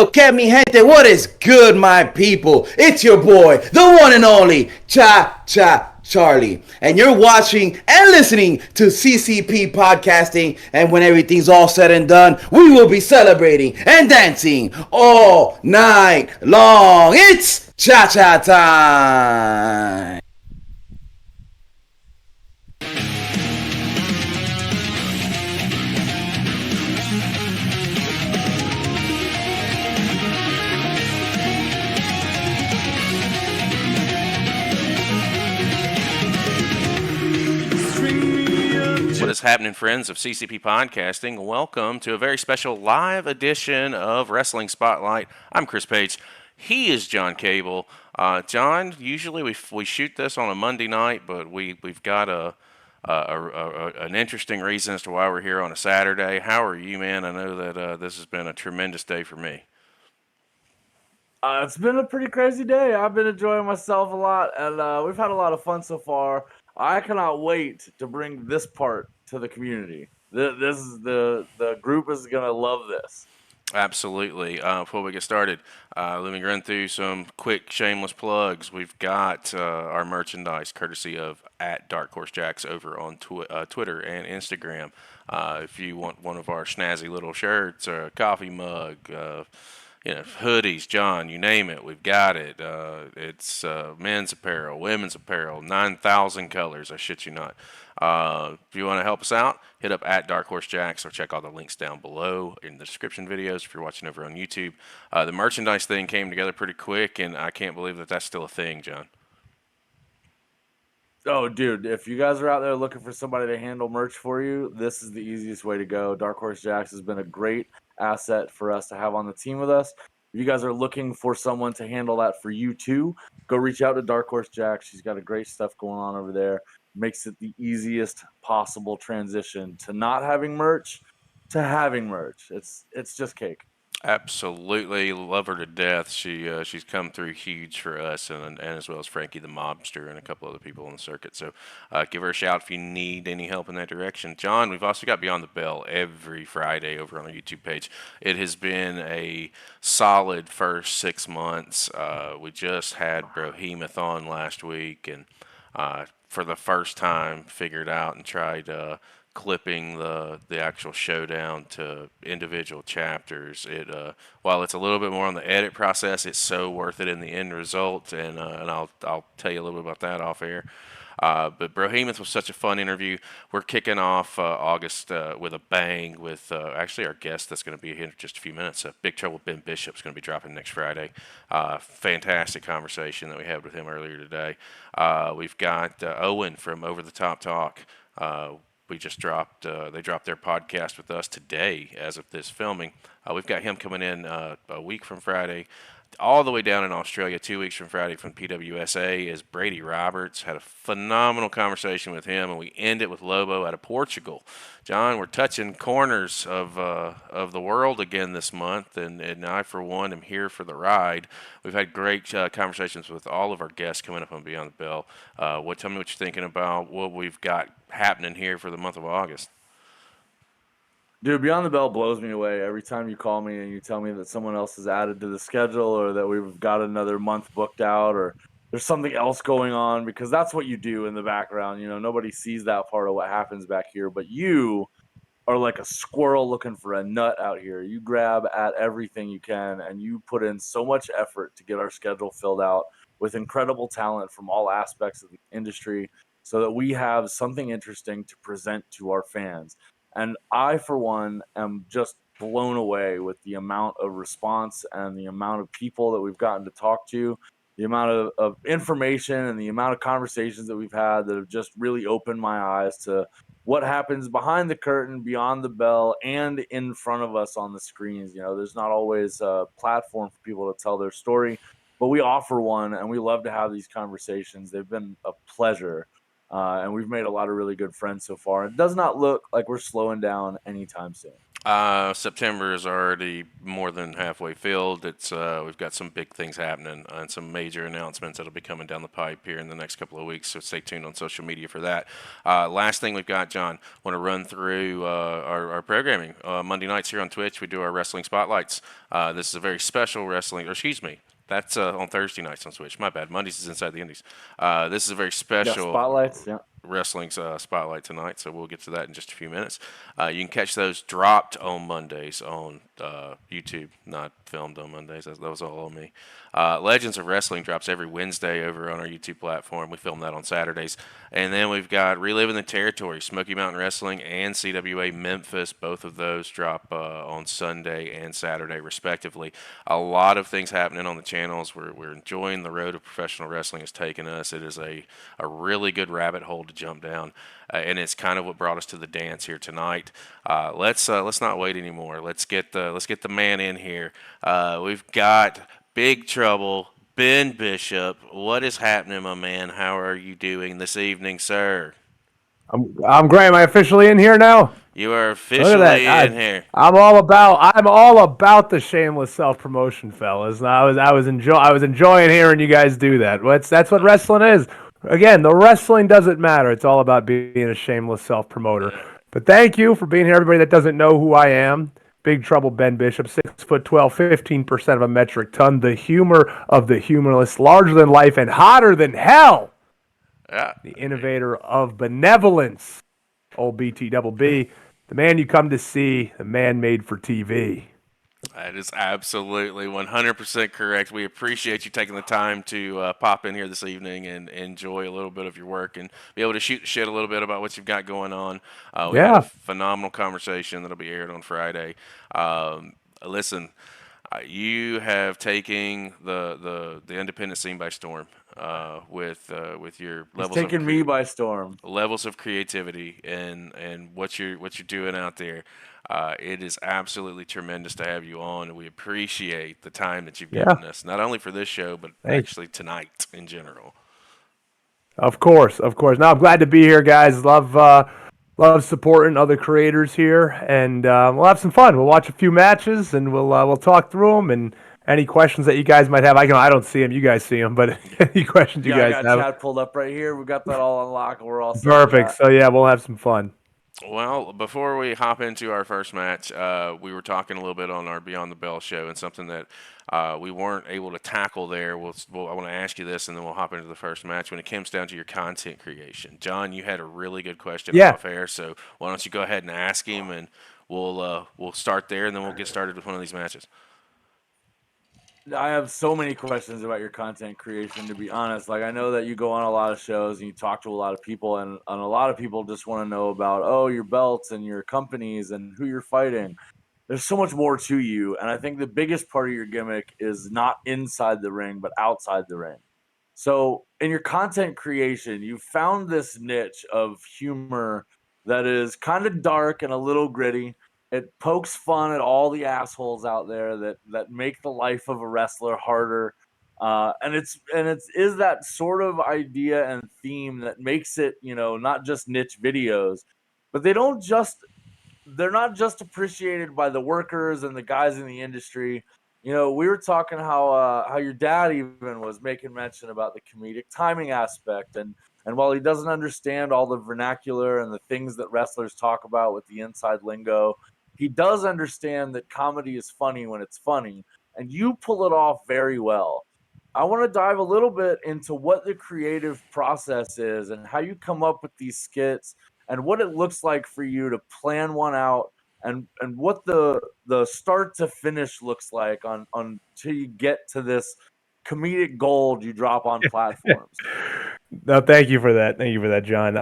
Hello, que mi gente. What is good, my people? It's your boy, the one and only Charlie. And you're watching and listening to CCP Podcasting. And when everything's all said and done, we will be celebrating and dancing all night long. It's cha-cha time. What is happening, friends of CCP Podcasting? Welcome to a very special live edition of Wrestling Spotlight. I'm Chris Page. He is John Cable. John, usually we shoot this on a Monday night, but we've got an interesting reason as to why we're here on a Saturday. How are you, man? I know that this has been a tremendous day for me. It's been a pretty crazy day. I've been enjoying myself a lot, and we've had a lot of fun so far. I cannot wait to bring this part to the community. This is the group is gonna love this. Absolutely. Before we get started, let me run through some quick shameless plugs. We've got our merchandise courtesy of at Dark Horse Jacks over on Twitter and Instagram. If you want one of our snazzy little shirts or a coffee mug, hoodies, John, you name it, we've got it. It's men's apparel, women's apparel, 9,000 colors, I shit you not. If you want to help us out, hit up at Dark Horse Jacks or check all the links down below in the description videos if you're watching over on YouTube. The merchandise thing came together pretty quick, and I can't believe that that's still a thing, John. Oh, dude, if you guys are out there looking for somebody to handle merch for you, this is the easiest way to go. Dark Horse Jacks has been a great asset for us to have on the team with us. If you guys are looking for someone to handle that for you too, go reach out to Dark Horse Jacks. She's got a great stuff going on over there. Makes it the easiest possible transition to not having merch to having merch. It's just cake. Absolutely, love her to death. She's come through huge for us, and as well as Frankie the Mobster and a couple other people on the circuit. So give her a shout if you need any help in that direction. John, we've also got Beyond the Bell every Friday over on our YouTube page. It has been a solid first 6 months. We just had Brohemoth on last week, and for the first time figured out and tried clipping the actual showdown to individual chapters. It while it's a little bit more on the edit process, it's so worth it in the end result, and I'll tell you a little bit about that off air. But Brohemoth was such a fun interview. We're kicking off August with a bang with actually our guest that's going to be here in just a few minutes. Big Trouble Ben Bishop's going to be dropping next Friday. Fantastic conversation that we had with him earlier today. We've got Owen from Over the Top Talk. We just dropped, they dropped their podcast with us today as of this filming. We've got him coming in a week from Friday, all the way down in Australia, 2 weeks from Friday from PWSA is Brady Roberts. Had a phenomenal conversation with him, and we end it with Lobo out of Portugal. John, we're touching corners of the world again this month, and I, for one, am here for the ride. We've had great conversations with all of our guests coming up on Beyond the Bell. Tell me what you're thinking about what we've got happening here for the month of August. Dude, Beyond the Bell blows me away every time you call me and you tell me that someone else has added to the schedule or that we've got another month booked out or there's something else going on, because that's what you do in the background. Nobody sees that part of what happens back here, but you are like a squirrel looking for a nut out here. You grab at everything you can and you put in so much effort to get our schedule filled out with incredible talent from all aspects of the industry so that we have something interesting to present to our fans. And I, for one, am just blown away with the amount of response and the amount of people that we've gotten to talk to, the amount of information and the amount of conversations that we've had that have just really opened my eyes to what happens behind the curtain, beyond the bell, and in front of us on the screens. There's not always a platform for people to tell their story, but we offer one, and we love to have these conversations. They've been a pleasure. And we've made a lot of really good friends so far. It does not look like we're slowing down anytime soon. September is already more than halfway filled. It's we've got some big things happening and some major announcements that'll be coming down the pipe here in the next couple of weeks. So stay tuned on social media for that. Last thing we've got, John, want to run through our programming. Monday nights here on Twitch, we do our wrestling spotlights. This is a very special wrestling, or excuse me, that's on Thursday nights on Twitch. My bad. Mondays is Inside the Indies. This is a very Yeah, special spotlights. Yeah. wrestling spotlight tonight, so we'll get to that in just a few minutes. You can catch those dropped on Mondays on YouTube, not filmed on Mondays. That was all on me. Legends of Wrestling drops every Wednesday over on our YouTube platform. We film that on Saturdays. And then we've got Reliving the Territory, Smoky Mountain Wrestling, and CWA Memphis. Both of those drop on Sunday and Saturday, respectively. A lot of things happening on the channels. We're enjoying the road of professional wrestling has taken us. It is a really good rabbit hole to jump down, and it's kind of what brought us to the dance here tonight. Let's not wait anymore. Let's get the man in here. We've got Big Trouble, Ben Bishop. What is happening, my man? How are you doing this evening, sir? I'm great. Am I officially in here now? You are officially in here. I'm all about the shameless self promotion, fellas. And I was enjoying hearing you guys do that. That's what wrestling is. Again, the wrestling doesn't matter. It's all about being a shameless self promoter. But thank you for being here, everybody that doesn't know who I am. Big Trouble Ben Bishop, 6'12", 15% of a metric ton, the humor of the humorless, larger than life and hotter than hell. Yeah. The innovator of benevolence, old BT double B, the man you come to see, the man made for TV. That is absolutely 100% correct. We appreciate you taking the time to pop in here this evening and enjoy a little bit of your work and be able to shoot the shit a little bit about what you've got going on. We had a phenomenal conversation that'll be aired on Friday. Listen, you have taken the independent scene by storm with your levels. It's taken me by storm. Levels of creativity and what you're doing out there. It is absolutely tremendous to have you on, and we appreciate the time that you've given us, not only for this show, but actually tonight in general. Of course. Now I'm glad to be here, guys. Love supporting other creators here, and we'll have some fun. We'll watch a few matches, and we'll talk through them. And any questions that you guys might have, I don't see them. You guys see them, but any questions you guys have? I got chat pulled up right here. We got that all unlocked. We're all set. Perfect. So yeah, we'll have some fun. Well, before we hop into our first match, we were talking a little bit on our Beyond the Bell show, and something that we weren't able to tackle there. I want to ask you this, and then we'll hop into the first match. When it comes down to your content creation, John, you had a really good question off air, so why don't you go ahead and ask him, and we'll start there, and then we'll get started with one of these matches. I have so many questions about your content creation, to be honest. Like, I know that you go on a lot of shows and you talk to a lot of people, and a lot of people just want to know about, your belts and your companies and who you're fighting. There's so much more to you, and I think the biggest part of your gimmick is not inside the ring, but outside the ring. So in your content creation, you found this niche of humor that is kind of dark and a little gritty. It pokes fun at all the assholes out there that make the life of a wrestler harder, and it's that sort of idea and theme that makes it, not just niche videos, but they're not just appreciated by the workers and the guys in the industry. We were talking how your dad even was making mention about the comedic timing aspect, and while he doesn't understand all the vernacular and the things that wrestlers talk about with the inside lingo, he does understand that comedy is funny when it's funny, and you pull it off very well. I want to dive a little bit into what the creative process is and how you come up with these skits and what it looks like for you to plan one out, and what the start to finish looks like until you get to this comedic gold you drop on platforms. No, thank you for that. Thank you for that, John.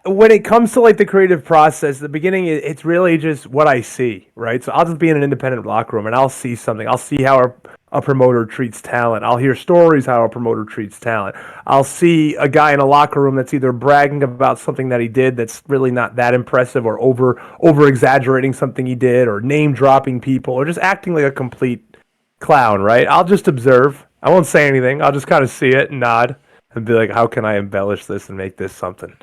When it comes to like the creative process, the beginning, it's really just what I see, right? So I'll just be in an independent locker room and I'll see something. I'll see how a promoter treats talent. I'll hear stories how a promoter treats talent. I'll see a guy in a locker room that's either bragging about something that he did that's really not that impressive, or over exaggerating something he did, or name dropping people, or just acting like a complete clown, right? I'll just observe. I won't say anything. I'll just kind of see it and nod and be like, how can I embellish this and make this something?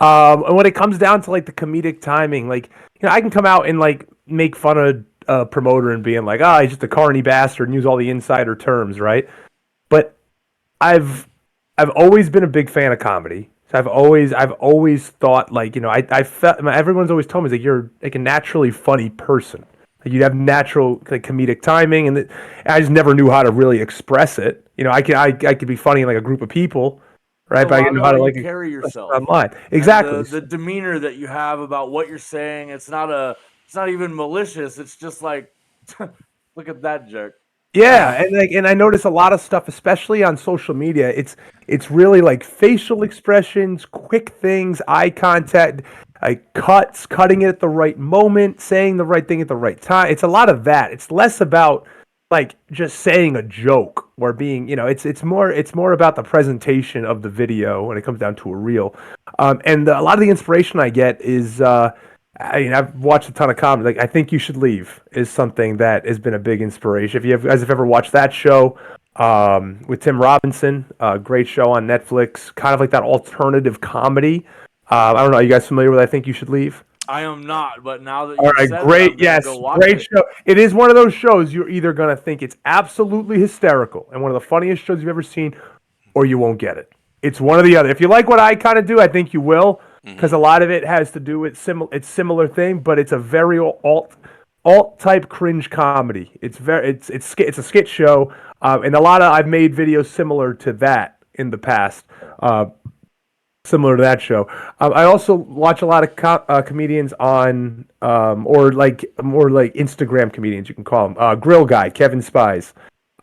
And when it comes down to like the comedic timing, like I can come out and like make fun of a promoter and being like, he's just a carny bastard and use all the insider terms, right? But I've always been a big fan of comedy. So I've always thought like I felt everyone's always told me that you're like a naturally funny person. Like you have natural like comedic timing, and I just never knew how to really express it. I could be funny in like a group of people, right? But I didn't know how to like carry yourself online. Exactly. The demeanor that you have about what you're saying. It's not even malicious. It's just like, look at that jerk. Yeah, and I notice a lot of stuff, especially on social media. It's really like facial expressions, quick things, eye contact, like cutting it at the right moment, saying the right thing at the right time. It's a lot of that. It's less about like just saying a joke or being, it's more about the presentation of the video when it comes down to a reel. And a lot of the inspiration I get is. I've watched a ton of comedy. Like, I Think You Should Leave is something that has been a big inspiration. If you guys have ever watched that show with Tim Robinson, great show on Netflix, kind of like that alternative comedy. I don't know. Are you guys familiar with I Think You Should Leave? I am not, but now that all right, great, yes, great show. It is one of those shows you're either gonna think it's absolutely hysterical and one of the funniest shows you've ever seen, or you won't get it. It's one or the other. If you like what I kind of do, I think you will. Because a lot of it has to do with similar thing, but it's a very alt type cringe comedy. It's a skit show, and I've made videos similar to that in the past, similar to that show. I also watch a lot of comedians on or like more like Instagram comedians, you can call them. Grill Guy Kevin Spies.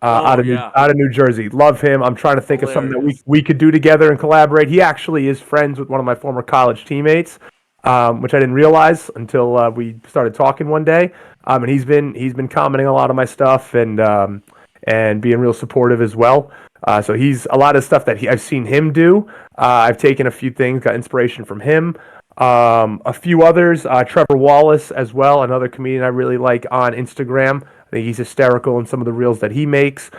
Out of New Jersey. Love him. I'm trying to think of something that we could do together and collaborate. He actually is friends with one of my former college teammates, which I didn't realize until we started talking one day. And he's been commenting a lot of my stuff and being real supportive as well. So he's a lot of stuff that I've seen him do. I've taken a few things, got inspiration from him. A few others, Trevor Wallace as well, another comedian I really like on Instagram. I think he's hysterical in some of the reels that he makes.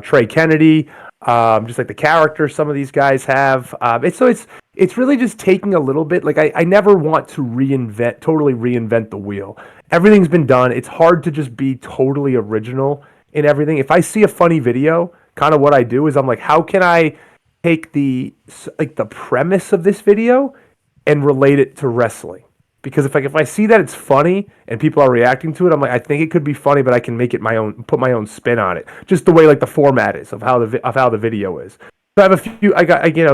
Trey Kennedy, just like the character some of these guys have. It's really just taking a little bit. Like I never want to totally reinvent the wheel. Everything's been done. It's hard to just be totally original in everything. If I see a funny video, kind of what I do is I'm like, how can I take the premise of this video and relate it to wrestling? Because if I see that it's funny and people are reacting to it, I'm like, I think it could be funny, but I can make it my own, put my own spin on it. Just the way like the format is of how the video is. So I have a few.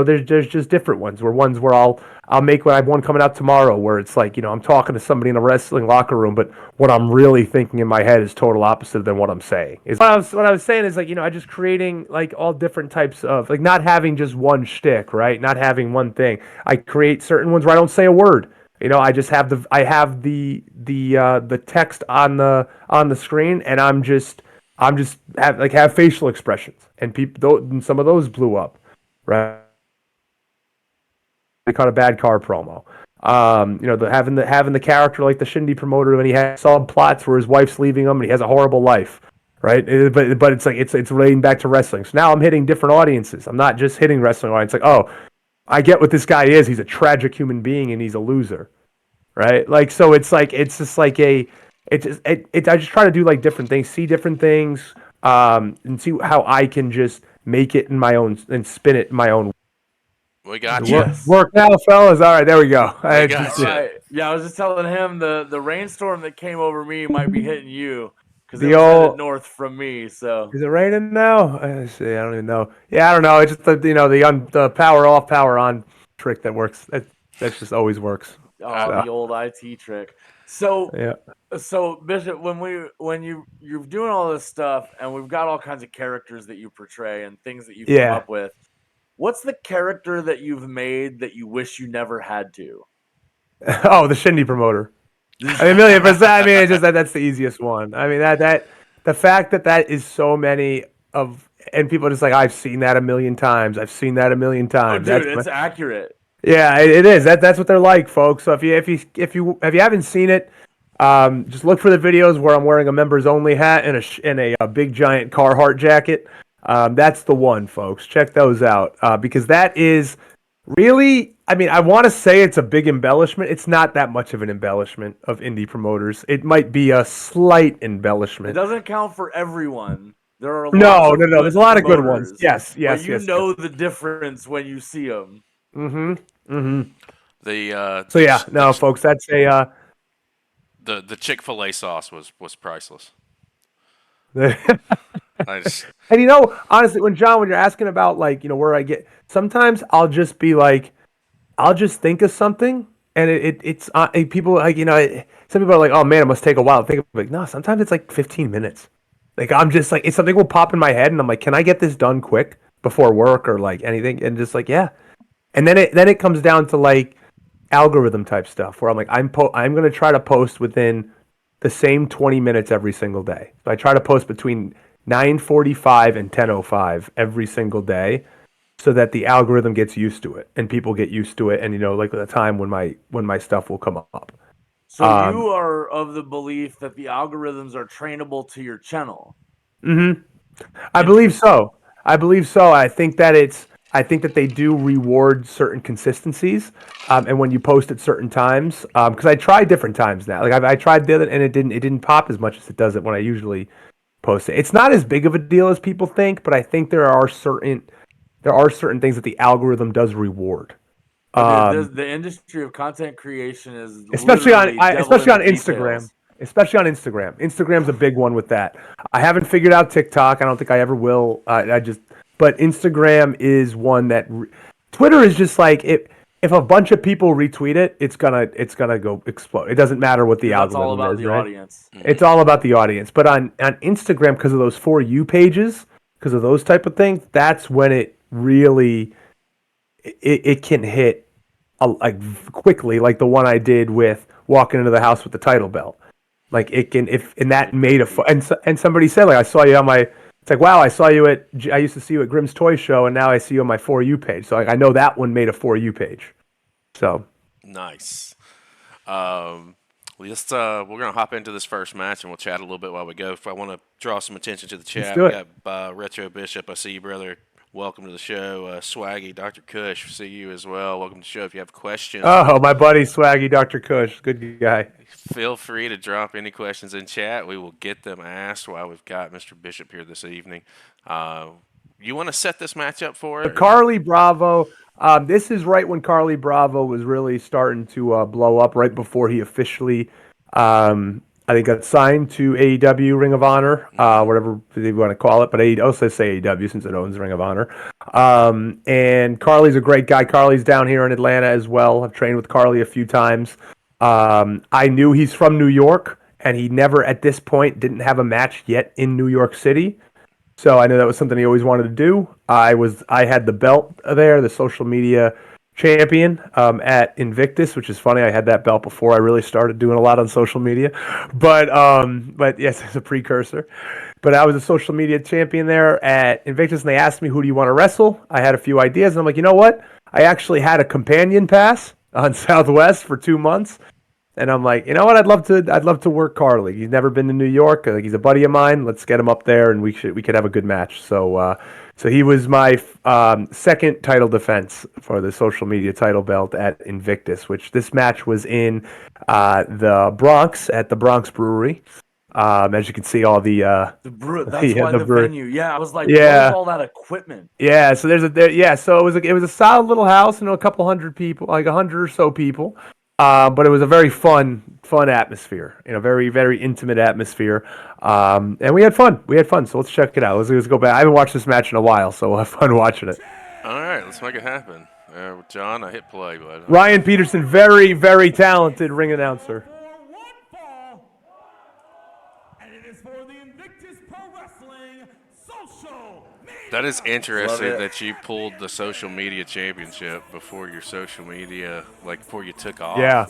There's just different ones. Where I'll make I have one coming out tomorrow where it's like I'm talking to somebody in a wrestling locker room, but what I'm really thinking in my head is total opposite than what I'm saying. What I was saying is I just creating like all different types of like not having just one shtick, right? Not having one thing. I create certain ones where I don't say a word. I just have the text on the screen, and I'm just have facial expressions, and some of those blew up, right? They caught a bad car promo. Having the character like the Shindy promoter when he has subplots where his wife's leaving him and he has a horrible life, right? But it's like it's relating back to wrestling. So now I'm hitting different audiences. I'm not just hitting wrestling audience. Like, oh, I get what this guy is. He's a tragic human being and he's a loser, right? Like, so it's just I just try to do like different things, see different things, and see how I can just make it in my own and spin it in my own. We got you. Work now, fellas. All right, there we go. We got you. Right. Yeah, I was just telling him the rainstorm that came over me might be hitting you. Because it was headed north from me, so. Is it raining now? I don't even know. Yeah, I don't know. It's just the power off, power on trick that works. That just always works. Oh, the old IT trick. So, yeah. So Bishop, when you're doing all this stuff, and we've got all kinds of characters that you portray and things that you come up with, what's the character that you've made that you wish you never had to? Oh, the Shindy promoter. I mean, 1,000,000%. I mean, it's just that's the easiest one. I mean, that the fact that is so many of, and people are just like, I've seen that a million times. I've seen that a million times. Oh, dude, it's accurate. Yeah, it is. That's what they're like, folks. So if you haven't seen it, just look for the videos where I'm wearing a members only hat and a big giant Carhartt jacket. That's the one, folks. Check those out because that is Really, I mean, I want to say it's a big embellishment. It's not that much of an embellishment of indie promoters. It might be a slight It embellishment. doesn't count for everyone. There are lots No, of no, no. good There's a lot of good ones. promoters, Yes, but yes, you yes, know yes. the difference when you see them. Mm-hmm. Mm-hmm. So The yeah, no, folks, that's a. the Chick-fil-A sauce was priceless. I just And honestly, when you're asking about like, where I get, sometimes I'll just be like, I'll just think of something, and it's people like, some people are like, oh man, it must take a while to think of it. Like, no, sometimes it's like 15 minutes. Like I'm just like, it's something will pop in my head, and I'm like, can I get this done quick before work or like anything? And just like, yeah. And then it comes down to like algorithm type stuff where I'm like, I'm gonna try to post within the same 20 minutes every single day. So I try to post between 9:45 and 10:05 every single day, so that the algorithm gets used to it and people get used to it, and like the time when my stuff will come up. So you are of the belief that the algorithms are trainable to your channel. Mm-hmm. I believe so. I think that they do reward certain consistencies, and when you post at certain times, because I tried different times now. Like I tried the other, and it didn't pop as much as it does it when I usually post it. It's not as big of a deal as people think, but I think there are certain things that the algorithm does reward. The industry of content creation is especially on literally devil especially in on the Instagram. details. Especially on Instagram. Instagram's a big one with that. I haven't figured out TikTok. I don't think I ever will. But Instagram is one that Twitter is just like if a bunch of people retweet it, it's gonna go explode. It doesn't matter what the That's all algorithm about is, the right? audience. It's all about the audience. But on Instagram, because of those For You pages, because of those type of things, that's when it really it can hit like quickly, like the one I did with walking into the house with the title belt. Like it can, if and that made and somebody said like I saw you on my. It's like wow, I used to see you at Grimm's Toy Show, and now I see you on my For You page. So like, I know that one made a For You page. So nice. We're gonna hop into this first match and we'll chat a little bit while we go. If I want to draw some attention to the chat, do we it. got Retro Bishop. I see you, brother. Welcome to the show. Swaggy, Dr. Kush, see you as well. Welcome to the show. If you have questions, oh, my buddy Swaggy, Dr. Kush, good guy. feel free to drop any questions in chat. We will get them asked while we've got Mr. Bishop here this evening. You want to set this match up for it? Carlie Bravo. This is right when Carlie Bravo was really starting to blow up. Right before he officially, I think, got signed to AEW Ring of Honor, whatever you want to call it. But I'll say AEW since it owns Ring of Honor. And Carlie's a great guy. Carlie's down here in Atlanta as well. I've trained with Carlie a few times. I knew he's from New York, and he never, at this point, didn't have a match yet in New York City. So I knew that was something he always wanted to do. I had the belt there, the social media champion at Invictus, which is funny. I had that belt before I really started doing a lot on social media, but yes, it's a precursor. But I was a social media champion there at Invictus, and they asked me, "Who do you want to wrestle?" I had a few ideas, and I'm like, you know what? I actually had a companion pass on Southwest for 2 months. And I'm like, you know what? I'd love to work Carlie. He's never been to New York. Like, he's a buddy of mine. Let's get him up there, and we could have a good match. So he was my second title defense for the social media title belt at Invictus, which this match was in the Bronx at the Bronx Brewery. As you can see, all the the venue. Yeah, I was like, yeah. where's all that equipment? Yeah, so so it was a solid little house, a couple hundred people, like 100 or so people. But it was a very fun atmosphere, very, very intimate atmosphere. And we had fun. So let's check it out. Let's go back. I haven't watched this match in a while, so we'll have fun watching it. All right, let's make it happen. John, I hit play, bud. Ryan Peterson, very, very talented ring announcer. That is interesting that you pulled the social media championship before your social media, like before you took off. Yeah.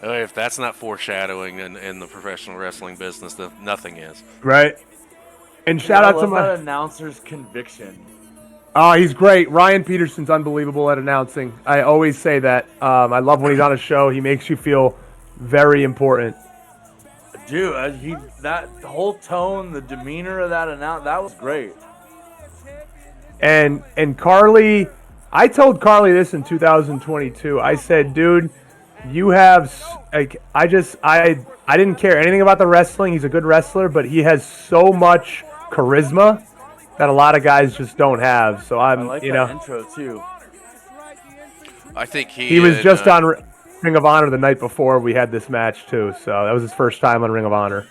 If that's not foreshadowing in the professional wrestling business, then nothing is. Right. And shout out to that announcer's conviction. Oh, he's great. Ryan Peterson's unbelievable at announcing. I always say that. I love when he's on a show. He makes you feel very important. Dude, that whole tone, the demeanor of that that was great. And Carlie, I told Carlie this in 2022. I said, dude, you have like I didn't care anything about the wrestling. He's a good wrestler, but he has so much charisma that a lot of guys just don't have. So I like that intro too. I think he was just on Ring of Honor the night before we had this match too. So that was his first time on Ring of Honor.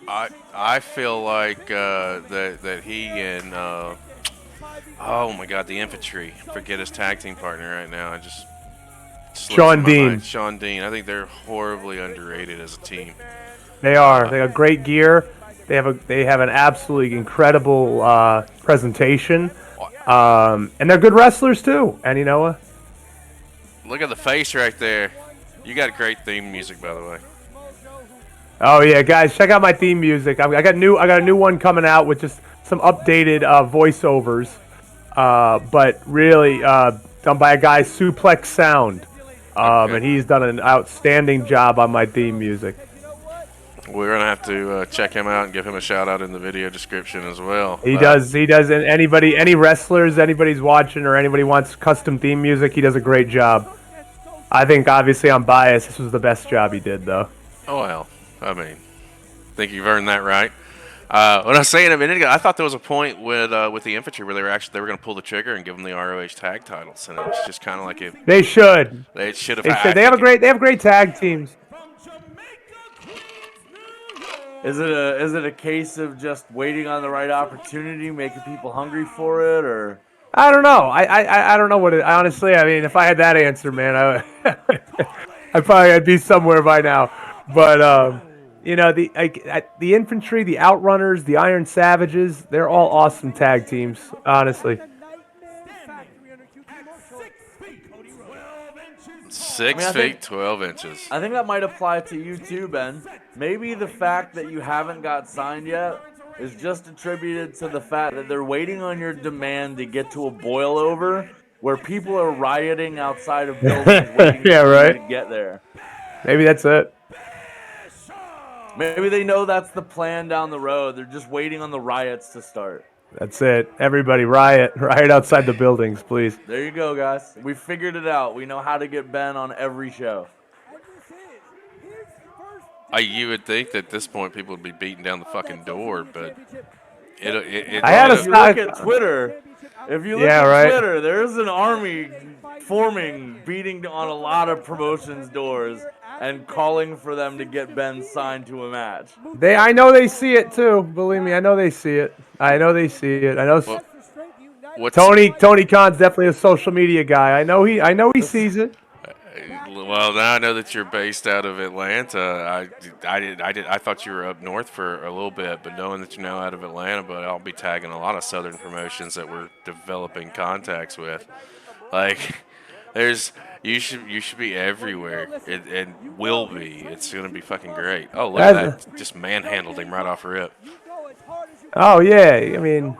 I feel like that he and oh my God, the Infantry. Forget his tag team partner right now. I just Sean Dean. Sean Dean. I think they're horribly underrated as a team. They are. They have great gear. They have an absolutely incredible presentation, and they're good wrestlers too. And you know what? Look at the face right there. You got great theme music, by the way. Oh yeah, guys, check out my theme music. I got a new one coming out with just some updated voiceovers, but really done by a guy, Suplex Sound, and he's done an outstanding job on my theme music. We're gonna have to check him out and give him a shout out in the video description as well. He does. And any wrestlers, anybody's watching, or anybody wants custom theme music, he does a great job. I think obviously I'm biased. This was the best job he did, though. Oh well, I mean, I think you've earned that right. What I was saying a minute ago, I thought there was a point with the Infantry where they were going to pull the trigger and give them the ROH tag titles, and it was just kind of like they should. They should have. They have great tag teams. Is it a case of just waiting on the right opportunity, making people hungry for it, or? I don't know. I don't know what it. Honestly, I mean, if I had that answer, man, I'd be somewhere by now. But you know, the Infantry, the Outrunners, the Iron Savages, they're all awesome tag teams. Honestly. 6 feet, 12 inches. I think that might apply to you too, Ben. Maybe the fact that you haven't got signed yet is just attributed to the fact that they're waiting on your demand to get to a boil over where people are rioting outside of buildings waiting for you to get there. Maybe that's it. Maybe they know that's the plan down the road. They're just waiting on the riots to start. That's it. Everybody riot outside the buildings, please. There you go, guys. We figured it out. We know how to get Ben on every show. You would think that at this point people would be beating down the fucking door, but if you look at Twitter, Twitter, there's an army forming, beating on a lot of promotions' doors and calling for them to get Ben signed to a match. I know they see it too. Believe me, I know they see it. I know. Tony Khan's definitely a social media guy. I know he sees it. Well, now I know that you're based out of Atlanta. I thought you were up north for a little bit, but knowing that you're now out of Atlanta, but I'll be tagging a lot of southern promotions that we're developing contacts with. Like, you should be everywhere, and will be. It's gonna be fucking great. Oh, look at that! Just manhandled him right off rip. Oh yeah, I mean,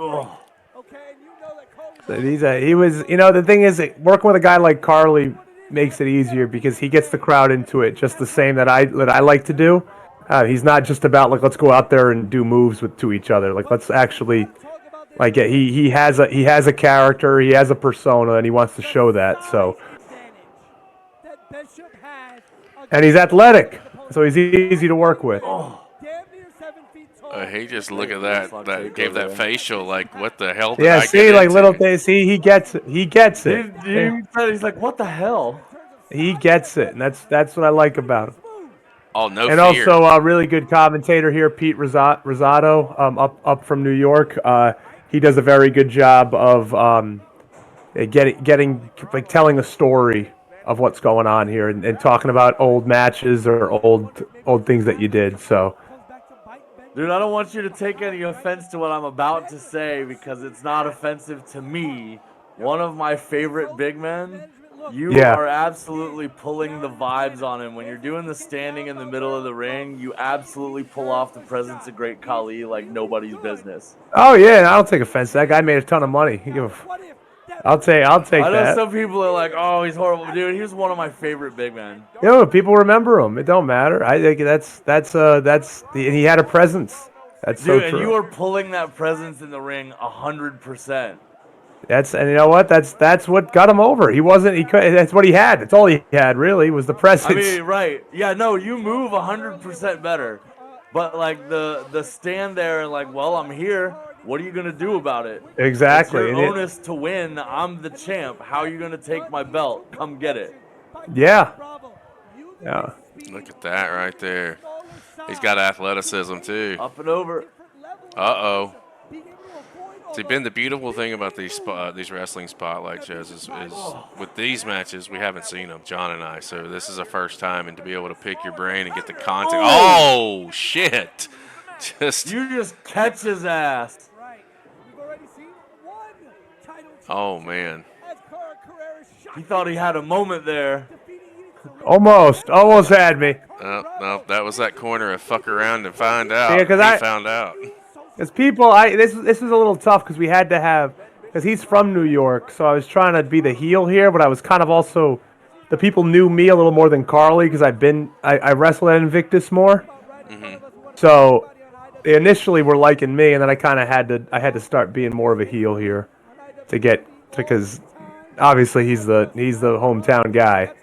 he was. You know, the thing is, working with a guy like Carlie makes it easier because he gets the crowd into it just the same that I like to do. He's not just about like let's go out there and do moves to each other. Like let's actually he has a character, he has a persona, and he wants to show that. So, and he's athletic, so he's easy to work with. He just look at that gave that facial like what the hell? Little things. He gets it. He gets it. He's like, what the hell? He gets it, and that's what I like about him. Oh no! And fear. Also a really good commentator here, Pete Rosado, up from New York. He does a very good job of telling a story of what's going on here and talking about old matches or old things that you did. So. Dude, I don't want you to take any offense to what I'm about to say because it's not offensive to me. One of my favorite big men, you are absolutely pulling the vibes on him. When you're doing the standing in the middle of the ring, you absolutely pull off the presence of great Khali like nobody's business. Oh, yeah, I don't take offense. That guy made a ton of money. I'll take that. I know some people are like, oh, he's horrible. Dude, he was one of my favorite big men. Yeah, people remember him. It don't matter. I think and he had a presence. That's dude, so true. And you are pulling that presence in the ring 100%. And you know what? That's what got him over. He wasn't. He could. That's what he had. That's all he had really was the presence. I mean, right? Yeah, no, you move 100% better, but like the stand there and like, well, I'm here. What are you gonna do about it? Exactly. It's your onus to win. I'm the champ. How are you gonna take my belt? Come get it. Yeah. Yeah. Look at that right there. He's got athleticism too. Up and over. Uh-oh. See, Ben, the beautiful thing about these wrestling spotlight shows is with these matches, we haven't seen them, John and I. So this is a first time, and to be able to pick your brain and get the content. Oh, shit. You just catch his ass. Oh, man. He thought he had a moment there. Almost had me. No, that was that corner of fuck around and find out. Yeah, because he found out. Because people, this was a little tough because we had to have, because he's from New York, so I was trying to be the heel here, but I was kind of also, the people knew me a little more than Carlie because I wrestled at Invictus more. Mm-hmm. So they initially were liking me, and then I kind of had to start being more of a heel here because obviously he's the hometown guy.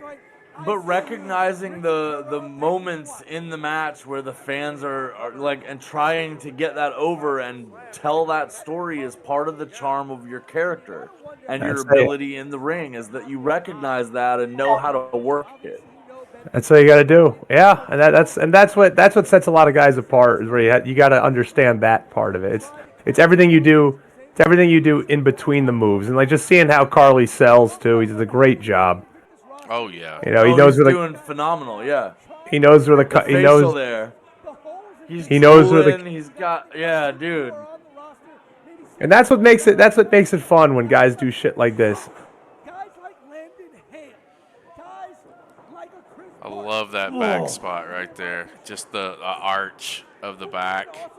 But recognizing the moments in the match where the fans are like and trying to get that over and tell that story is part of the charm of your character and your ability in the ring is that you recognize that and know how to work it. That's what you got to do. Yeah, and that's what sets a lot of guys apart is where you got to understand that part of it. It's everything you do. It's everything you do in between the moves, and like just seeing how Carlie sells too. He does a great job. Oh yeah. You know, he knows he's where doing phenomenal. Yeah. He knows where the he knows there. He knows where the he's got dude. And that's what makes it fun when guys do shit like this. I love that back spot right there. Just the arch of the back.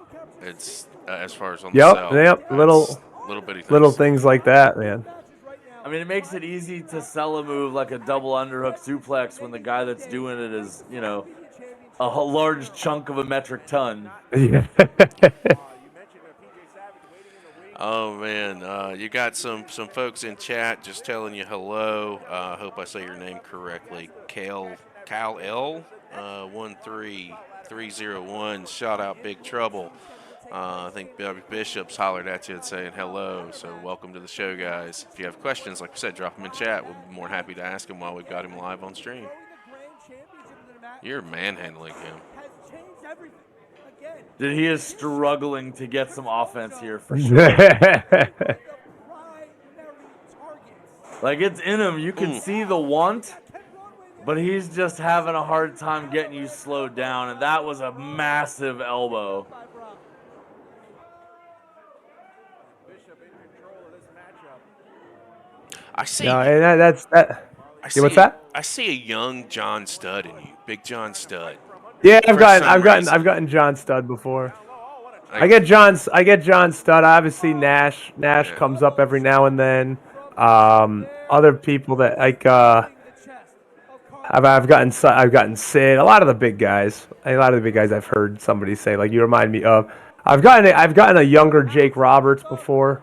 It's as far as on the cell. Yep. Little things like that, man. I mean, it makes it easy to sell a move like a double underhook suplex when the guy that's doing it is, a large chunk of a metric ton. Yeah. Oh man, you got some folks in chat just telling you hello. I hope I say your name correctly. Kyle L 13301. Shout out Big Trouble. I think Bishop's hollered at you and saying hello. So welcome to the show, guys. If you have questions, like I said, drop them in chat. We'll be more than happy to ask him while we've got him live on stream. You're manhandling him. Dude, he is struggling to get some offense here for sure. Like, it's in him. You can see the want, but he's just having a hard time getting you slowed down, and that was a massive elbow. I see. No, and that's that. What's that? I see a young John Studd in you, Big John Studd. Yeah, I've gotten John Studd before. I get John Studd. Obviously, Nash comes up every now and then. Other people that like I've gotten Sid. A lot of the big guys. I've heard somebody say like you remind me of. I've gotten a younger Jake Roberts before.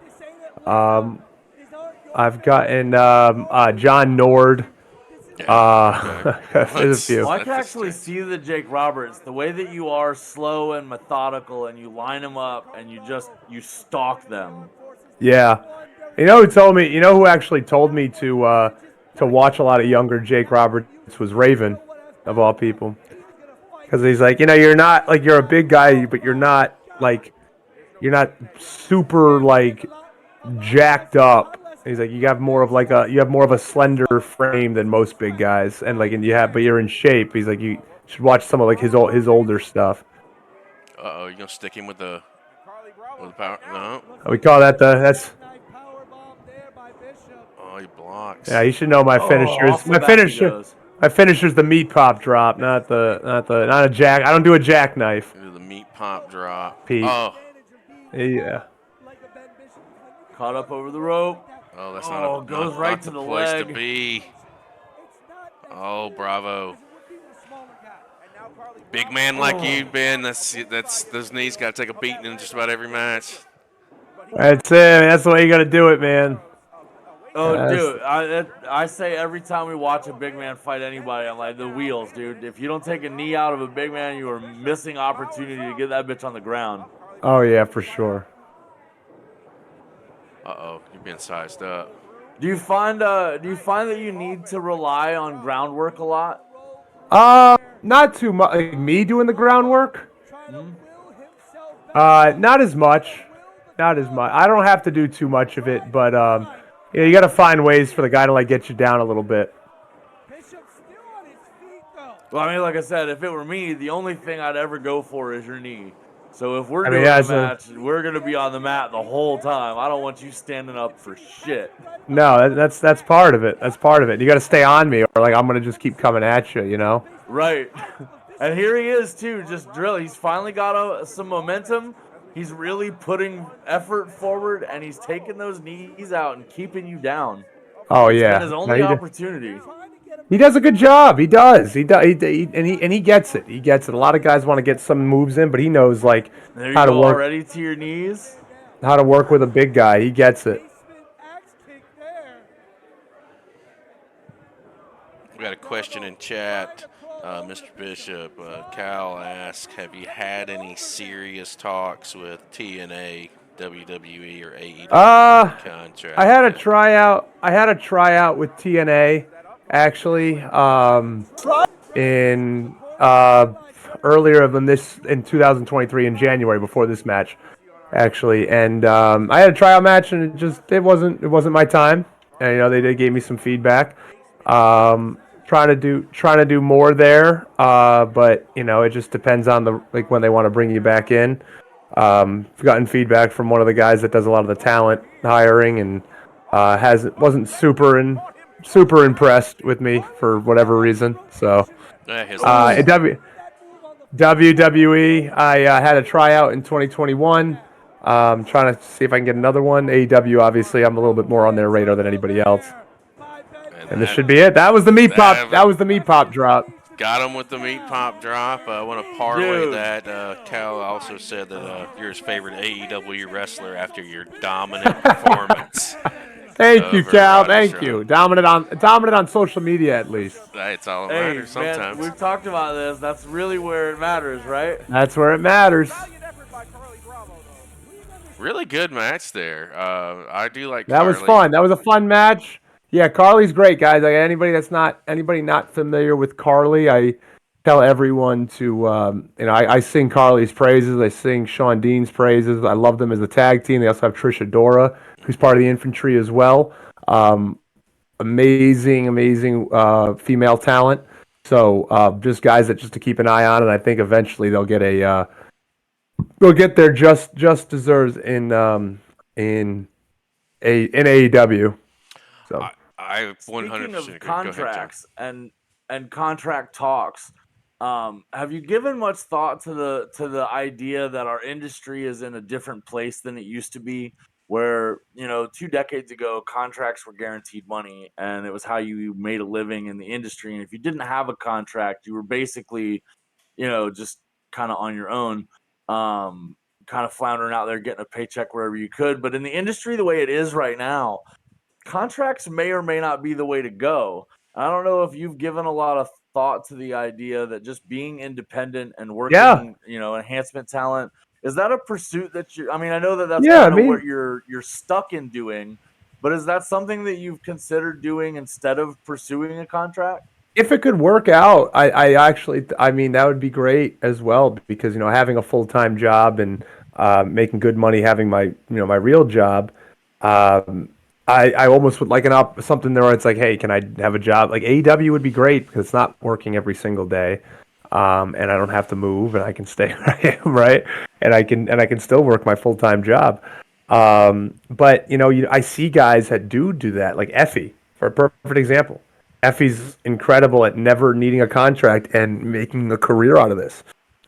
I've gotten John Nord. There's a few. Well, I can actually see the Jake Roberts. The way that you are slow and methodical, and you line them up, and you stalk them. Yeah, you know who told me? You know who actually told me to watch a lot of younger Jake Roberts was Raven, of all people, because he's like, you're not like you're a big guy, but you're not super like jacked up. He's like, you have more of a slender frame than most big guys, but you're in shape. He's like, you should watch some of like his older stuff. You gonna stick him with the power? No. We call that that's. Oh, he blocks. Yeah, you should know my finishers. My finisher's the meat pop drop, not a jack. I don't do a jackknife. The meat pop drop. Pete. Oh. Yeah. Caught up over the rope. Oh, that's goes right to the place leg. to be. Oh, Bravo. Big man like you, Ben. That's those knees got to take a beating in just about every match. That's it. That's the way you got to do it, man. Oh, dude, I say every time we watch a big man fight anybody, I'm like, the wheels, dude. If you don't take a knee out of a big man, you are missing opportunity to get that bitch on the ground. Oh yeah, for sure. Uh-oh, you're being sized up. Do you find that you need to rely on groundwork a lot? Not too much. Like me doing the groundwork. Hmm? Not as much. Not as much. I don't have to do too much of it, but you got to find ways for the guy to like get you down a little bit. Well, I mean, like I said, if it were me, the only thing I'd ever go for is your knee. So if we're doing a match, we're gonna be on the mat the whole time. I don't want you standing up for shit. No, that's part of it. That's part of it. You got to stay on me, or like I'm gonna just keep coming at you. You know. Right. And here he is too, just drill. He's finally got some momentum. He's really putting effort forward, and he's taking those knees out and keeping you down. Oh It's yeah. been his only opportunity. He does a good job. He does. He does. And he gets it. He gets it. A lot of guys want to get some moves in, but he knows like There you how to go, work. already to your knees. How to work with a big guy. He gets it. We got a question in chat. Mr. Bishop, Cal asks, have you had any serious talks with TNA, WWE, or AEW contract? I had a tryout. I had a tryout with TNA, actually, in earlier than this in 2023 in January before this match, actually, and I had a tryout match and it wasn't my time, and they gave me some feedback. Trying to do more there, but it just depends on when they want to bring you back in. I've gotten feedback from one of the guys that does a lot of the talent hiring and wasn't super impressed with me for whatever reason. So WWE, I had a tryout in 2021. Trying to see if I can get another one. AEW, obviously, I'm a little bit more on their radar than anybody else. And this should be it. That was the meat pop. That was the meat pop drop. Got him with the meat pop drop. I want to parlay that. Cal also said that you're his favorite AEW wrestler after your dominant performance. Thank you, Cal. Thank you. Dominant on social media, at least. That's all that matters sometimes. Man, we've talked about this. That's really where it matters, right? That's where it matters. Really good match there. I do like That Carlie. was fun. That was a fun match. Yeah, Carlie's great, guys. Like anybody not familiar with Carlie, I tell everyone to I sing Carlie's praises. I sing Sean Dean's praises. I love them as a tag team. They also have Trisha Dora, who's part of the infantry as well. Amazing female talent. So just guys that just to keep an eye on, and I think eventually they'll get their just deserves in AEW. So. I 100% Speaking of agree. contracts and contract talks, have you given much thought to the idea that our industry is in a different place than it used to be? Where 2 decades ago, contracts were guaranteed money, and it was how you made a living in the industry. And if you didn't have a contract, you were basically, just kind of on your own, kind of floundering out there, getting a paycheck wherever you could. But in the industry, the way it is right now, contracts may or may not be the way to go. I don't know if you've given a lot of thought to the idea that just being independent and working, enhancement talent, is that a pursuit that I know that's what you're stuck in doing, but is that something that you've considered doing instead of pursuing a contract? If it could work out, I actually that would be great as well, because having a full-time job and making good money, having my my real job, I almost would like something there where it's like, hey, can I have a job? Like AEW would be great because it's not working every single day, and I don't have to move, and I can stay where I am, right? And I can still work my full-time job. But I see guys that do that, like Effy, for a perfect example. Effy's incredible at never needing a contract and making a career out of this.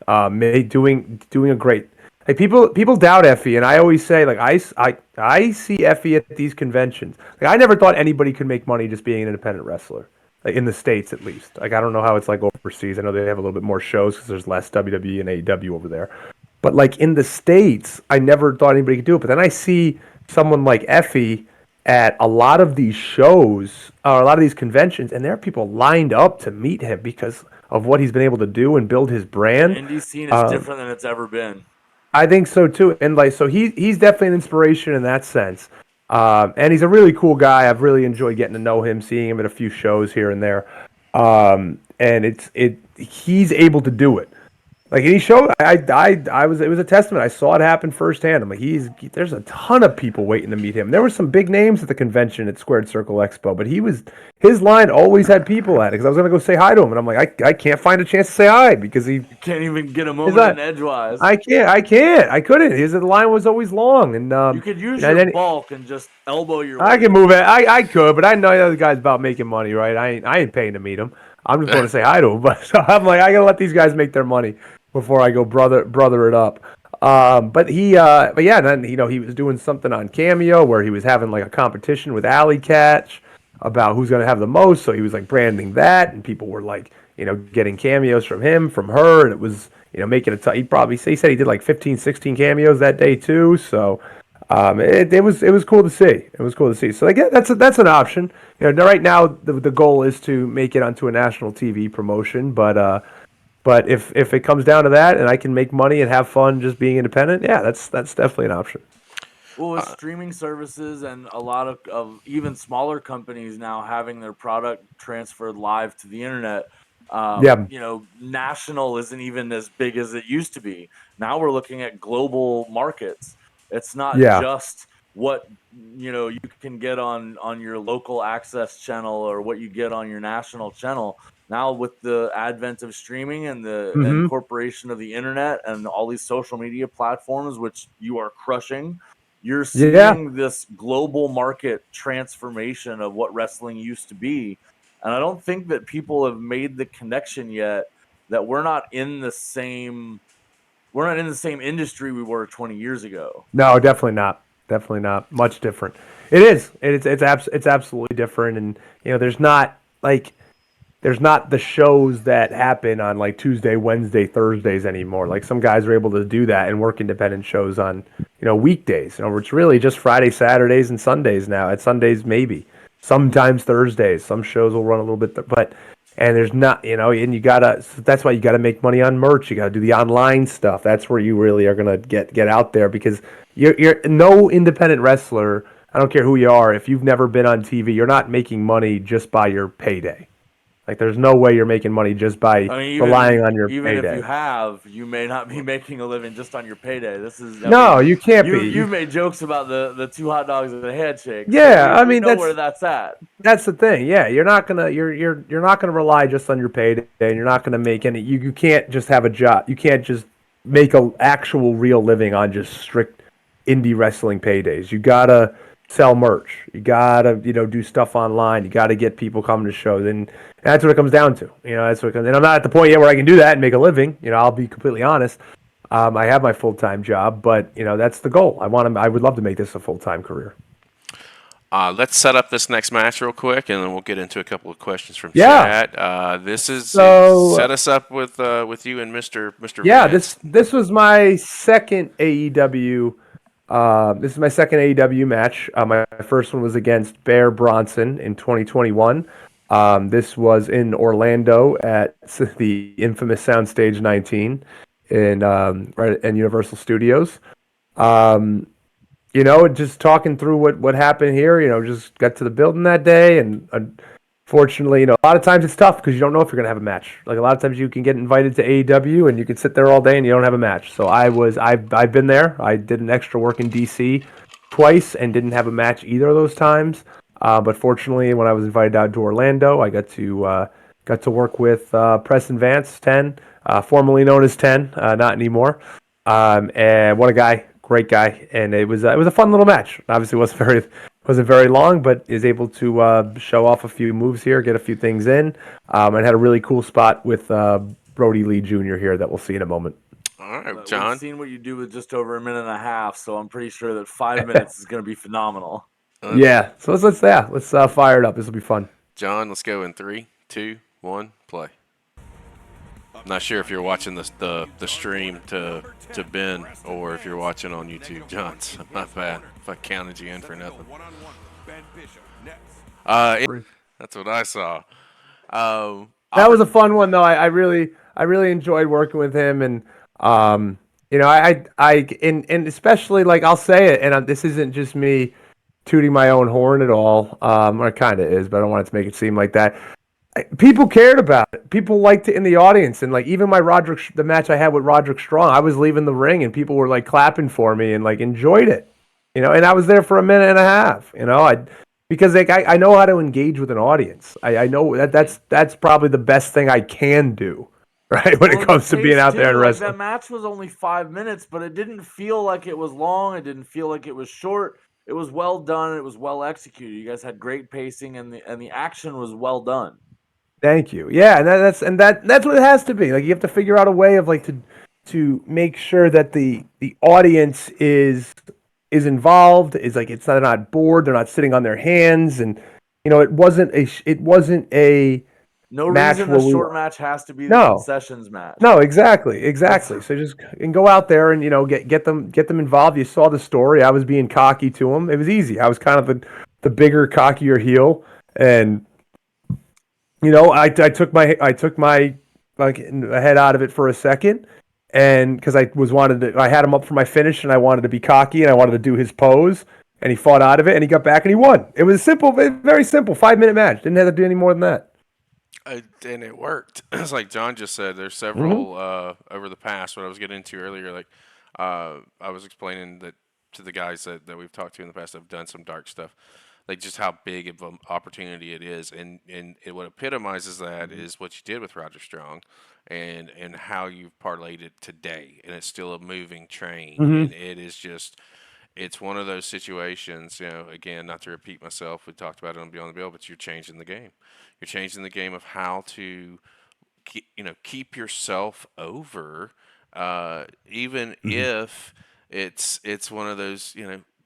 Doing a great. Like people doubt Effy, and I always say, like, I see Effy at these conventions. Like, I never thought anybody could make money just being an independent wrestler, like in the States at least. Like, I don't know how it's like overseas. I know they have a little bit more shows because there's less WWE and AEW over there. But like in the States, I never thought anybody could do it. But then I see someone like Effy, at a lot of these shows or a lot of these conventions, and there are people lined up to meet him because of what he's been able to do and build his brand. The indie scene is different than it's ever been. I think so too, and like so he's definitely an inspiration in that sense. And he's a really cool guy. I've really enjoyed getting to know him, seeing him at a few shows here and there. And he's able to do it. Like he showed, it was a testament. I saw it happen firsthand. I'm like, there's a ton of people waiting to meet him. There were some big names at the convention at Squared Circle Expo, but his line always had people at it because I was gonna go say hi to him, and I'm like, I can't find a chance to say hi because You can't even get a moment in edgewise. I couldn't. The line was always long, and you could use your bulk and just elbow your way. I can move it. I could, but I know the other guy's about making money, right? I ain't paying to meet him. I'm just going to say hi to him. But so I'm like, I gotta let these guys make their money before I go brother it up. But yeah, then he was doing something on Cameo where he was having like a competition with Alley Catch about who's going to have the most. So he was like branding that, and people were like, getting cameos from him, from her, and it was making it. He said he did like 15, 16 cameos that day too. So. It was cool to see. It was cool to see. So again, that's an option. Right now the goal is to make it onto a national TV promotion. But if it comes down to that, and I can make money and have fun just being independent, yeah, that's definitely an option. Well, with streaming services and a lot of even smaller companies now having their product transferred live to the internet, national isn't even as big as it used to be. Now we're looking at global markets. It's not just what you can get on your local access channel or what you get on your national channel. Now with the advent of streaming and the incorporation of the internet and all these social media platforms, which you are crushing, you're seeing this global market transformation of what wrestling used to be. And I don't think that people have made the connection yet that we're not in the same industry we were 20 years ago. No, definitely not. Definitely not. Much different. It is. It's absolutely different. And there's not the shows that happen on like Tuesday, Wednesday, Thursdays anymore. Like some guys are able to do that and work independent shows on weekdays. It's really just Friday, Saturdays, and Sundays now. At Sundays maybe. Sometimes Thursdays. Some shows will run a little bit, and there's not, and that's why you gotta make money on merch. You gotta do the online stuff. That's where you really are gonna get out there because you're no independent wrestler. I don't care who you are. If you've never been on TV, you're not making money just by your payday. Like there's no way you're making money just by relying on your payday. Even if you have, you may not be making a living just on your payday. You can't be. You've made jokes about the 2 hot dogs and the handshake. Yeah, so we know where that's at. That's the thing. Yeah, you're not gonna rely just on your payday, and you're not gonna make any. You can't just have a job. You can't just make a actual real living on just strict indie wrestling paydays. You gotta sell merch. You gotta do stuff online. You gotta get people coming to shows, and that's what it comes down to. That's what. And I'm not at the point yet where I can do that and make a living. I'll be completely honest. I have my full-time job, but that's the goal. I would love to make this a full-time career. Let's set up this next match real quick, and then we'll get into a couple of questions from chat. This is set us up with you and Mr. Yeah, Vance. this was my second AEW. This is my second AEW match. My first one was against Bear Bronson in 2021. This was in Orlando at the infamous Soundstage 19 in Universal Studios. Just talking through what happened here. Just got to the building that day, and unfortunately, a lot of times it's tough because you don't know if you're gonna have a match. Like a lot of times you can get invited to AEW and you can sit there all day and you don't have a match. So I've been there. I did an extra work in DC twice and didn't have a match either of those times. But fortunately, when I was invited out to Orlando, I got to work with Preston Vance, 10, formerly known as 10, not anymore. And what a guy, great guy, and it was a fun little match. Obviously, wasn't very long, but is able to show off a few moves here, get a few things in, and had a really cool spot with Brody Lee Jr. here that we'll see in a moment. All right, John. We've seen what you do with just over a minute and a half, so I'm pretty sure that 5 minutes is going to be phenomenal. Yeah, so let's fire it up. This will be fun. John, let's go in 3, 2, 1, play. Not sure if you're watching the stream to Ben or if you're watching on YouTube, John. So my bad if I counted you in for nothing. That's what I saw. That was a fun one, though. I really enjoyed working with him, and you know, and especially like I'll say it, and this isn't just me tooting my own horn at all, or it kind of is, but I don't want it to make it seem like that. People cared about it. People liked it in the audience, and like even the match I had with Roderick Strong, I was leaving the ring, and people were like clapping for me and like enjoyed it, you know. And I was there for a minute and a half, you know. Because like I know how to engage with an audience. I know that's probably the best thing I can do, right? When it comes to being out there and wrestling. That match was only 5 minutes, but it didn't feel like it was long. It didn't feel like it was short. It was well done. It was well executed. You guys had great pacing, and the action was well done. Thank you. Yeah, and that's what it has to be. Like you have to figure out a way of like to make sure that the audience is involved. Is like it's not bored. They're not sitting on their hands, and you know it wasn't a no reason the short match has to be the concessions match. No, exactly. So just go out there and you know get them involved. You saw the story. I was being cocky to them. It was easy. I was kind of the bigger, cockier heel, and you know I took my like head out of it for a second. And because I had him up for my finish, and I wanted to be cocky, and I wanted to do his pose, and he fought out of it, and he got back, and he won. It was simple, very simple, 5-minute match. Didn't have to do any more than that. And it worked. It's like John just said. There's several over the past. What I was getting into earlier, like I was explaining that to the guys that we've talked to in the past. I've done some dark stuff. Like just how big of an opportunity it is, and what epitomizes that is what you did with Roger Strong, and how you've parlayed it today, and it's still a moving train, and it is just, it's one of those situations. You know, again, not to repeat myself, we talked about it on Beyond the Bell, but you're changing the game. You're changing the game of how to, keep yourself over, even if it's one of those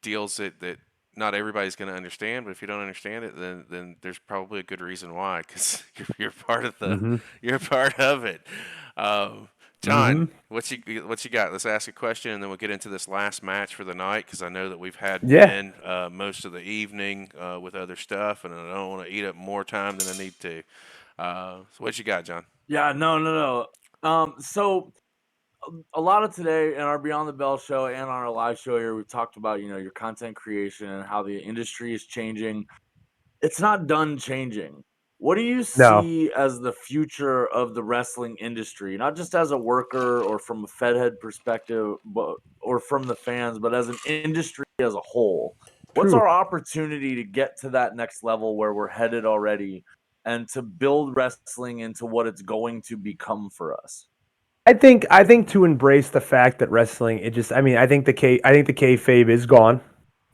deals that not everybody's going to understand, but if you don't understand it, then there's probably a good reason why, because you're part of you're part of it. John, what you got? Let's ask a question, and then we'll get into this last match for the night, because I know that we've had Ben most of the evening with other stuff, and I don't want to eat up more time than I need to. So what you got, John? Yeah, no. So a lot of today in our Beyond the Bell show and on our live show here, we've talked about, your content creation and how the industry is changing. It's not done changing. What do you see as the future of the wrestling industry? Not just as a worker or from a Fedhead perspective, or from the fans, but as an industry as a whole. What's our opportunity to get to that next level where we're headed already, and to build wrestling into what it's going to become for us? I think to embrace the fact that wrestling, I think the kayfabe is gone.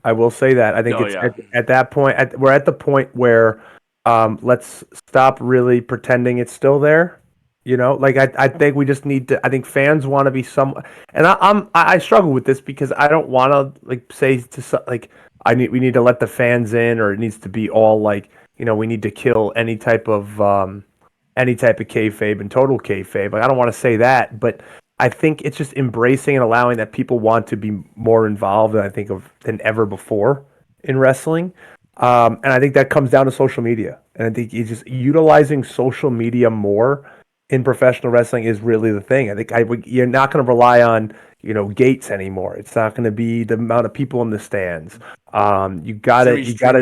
I will say that. I think at that point, we're at the point where let's stop really pretending it's still there. Like I think we just need to. I think fans want to be and I struggle with this because I don't want to like say to like we need to let the fans in, or it needs to be all like we need to kill any type of kayfabe and total kayfabe. Like, I don't want to say that, but I think it's just embracing and allowing that people want to be more involved than ever before in wrestling. And I think that comes down to social media. And I think it's just utilizing social media more in professional wrestling is really the thing. I think you're not going to rely on gates anymore. It's not going to be the amount of people in the stands. You got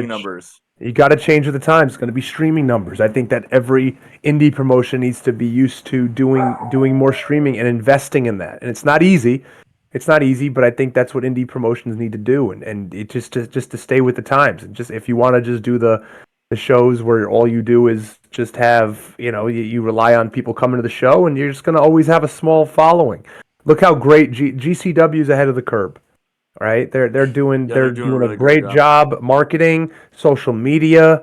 numbers. You got to change with the times. It's going to be streaming numbers. I think that every indie promotion needs to be used to doing more streaming and investing in that. And it's not easy. But I think that's what indie promotions need to do. And it just to stay with the times. And just if you want to just do the shows where all you do is just have you rely on people coming to the show, and you're just going to always have a small following. Look how great GCW is ahead of the curve. Right, they're doing a really great job marketing, social media,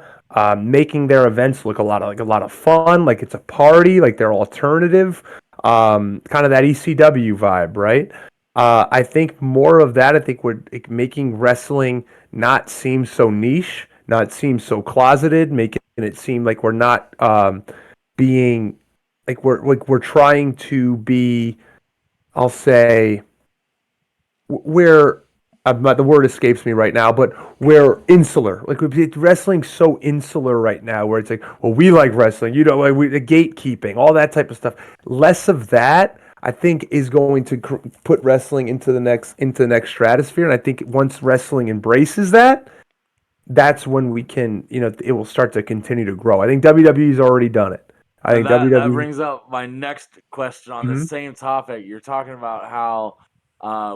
making their events look a lot of fun, like it's a party, like they're alternative, kind of that ECW vibe, right? I think more of that. I think we're making wrestling not seem so niche, not seem so closeted, making it seem like we're not being we're trying to be, I'll say, we're the word escapes me right now, but we're insular. Like wrestling's so insular right now, where it's like, well, we like wrestling, like the gatekeeping, all that type of stuff. Less of that, I think, is going to put wrestling into the next stratosphere. And I think once wrestling embraces that, that's when we can, it will start to continue to grow. I think WWE's already done it. I think that WWE. brings up my next question on the same topic. You're talking about how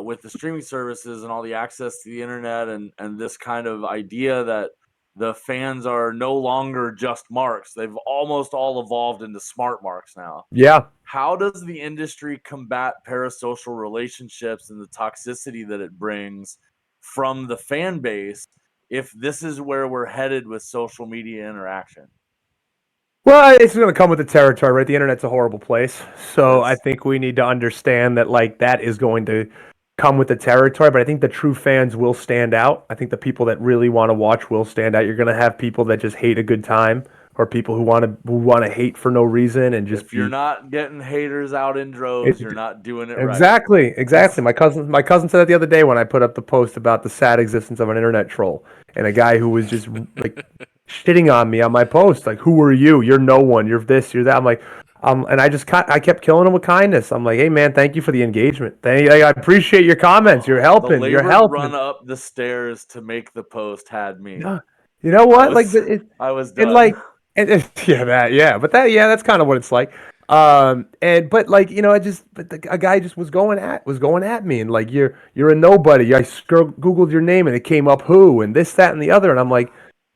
with the streaming services and all the access to the internet and this kind of idea that the fans are no longer just marks. They've almost all evolved into smart marks now. Yeah. How does the industry combat parasocial relationships and the toxicity that it brings from the fan base if this is where we're headed with social media interaction? Well, it's going to come with the territory, right? The internet's a horrible place. So Yes. I think we need to understand that, like, that is going to come with the territory. But I think the true fans will stand out. I think the people that really want to watch will stand out. You're going to have people that just hate a good time, or people who want to hate for no reason and just If you're not getting haters out in droves, It- you're not doing it right. Exactly. My cousin said that the other day when I put up the post about the sad existence of an internet troll and a guy who was just like shitting on me on my post, like, "Who are you? You're no one. You're this. You're that." I'm like, and I kept killing him with kindness. I'm like, "Hey man, thank you for the engagement. I appreciate your comments. You're The helping. You're labored helping." run up the stairs to make the post had me. Yeah. You know what? Like I was and done. like that's kind of what it's like. But like a guy just was going at me, and like, you're a nobody. I googled your name and it came up who and this, that, and the other, and I'm like,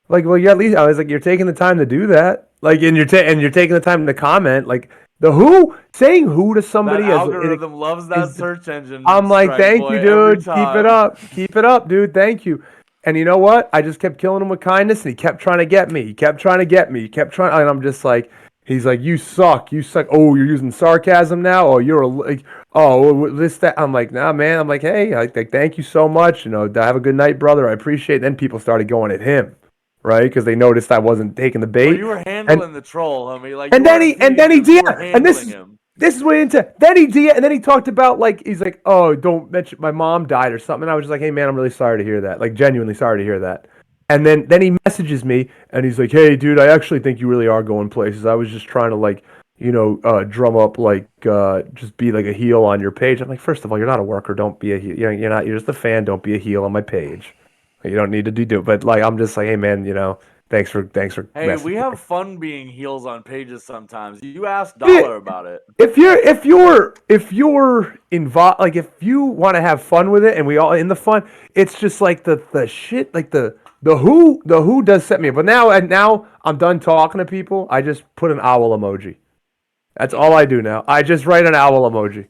well, you at least, I was like, you're taking the time to do that, like, and you're taking the time to comment, like, the who, saying who to somebody That as algorithm loves that search engine. I'm like, Strike thank Boy, you, every dude. time. Keep it up, dude. Thank you. And you know what? I just kept killing him with kindness, and he kept trying to get me. He kept trying to get me. He kept trying, and I'm just like, he's like, you suck. You suck. Oh, you're using sarcasm now. Oh, you're like, oh, this, that. I'm like, nah, man. I'm like, hey, like, thank you so much. Have a good night, brother. I appreciate it. Then people started going at him, right? Because they noticed I wasn't taking the Oh, bait. you were handling the troll, homie. Like, And you then weren't he, and feeding then he him, you were did, and handling him. this is what into. And then he talked about, like, he's like, oh, don't mention my mom died or something. And I was just like, hey man, I'm really sorry to hear that. Like, genuinely sorry to hear that. And then he messages me and he's like, hey dude, I actually think you really are going places. I was just trying to, like, drum up, like, just be like a heel on your page. I'm like, first of all, you're not a worker. Don't be a heel. You're just a fan. Don't be a heel on my page. You don't need to do. But like, I'm just like, hey man, thanks for Hey, we messaging have me. fun being heels on pages sometimes. You asked Dollar about it. If you're involved, like, if you want to have fun with it, and we all in the fun, it's just like the shit, like the who does set me up. But now I'm done talking to people. I just put an owl emoji. That's all I do now. I just write an owl emoji,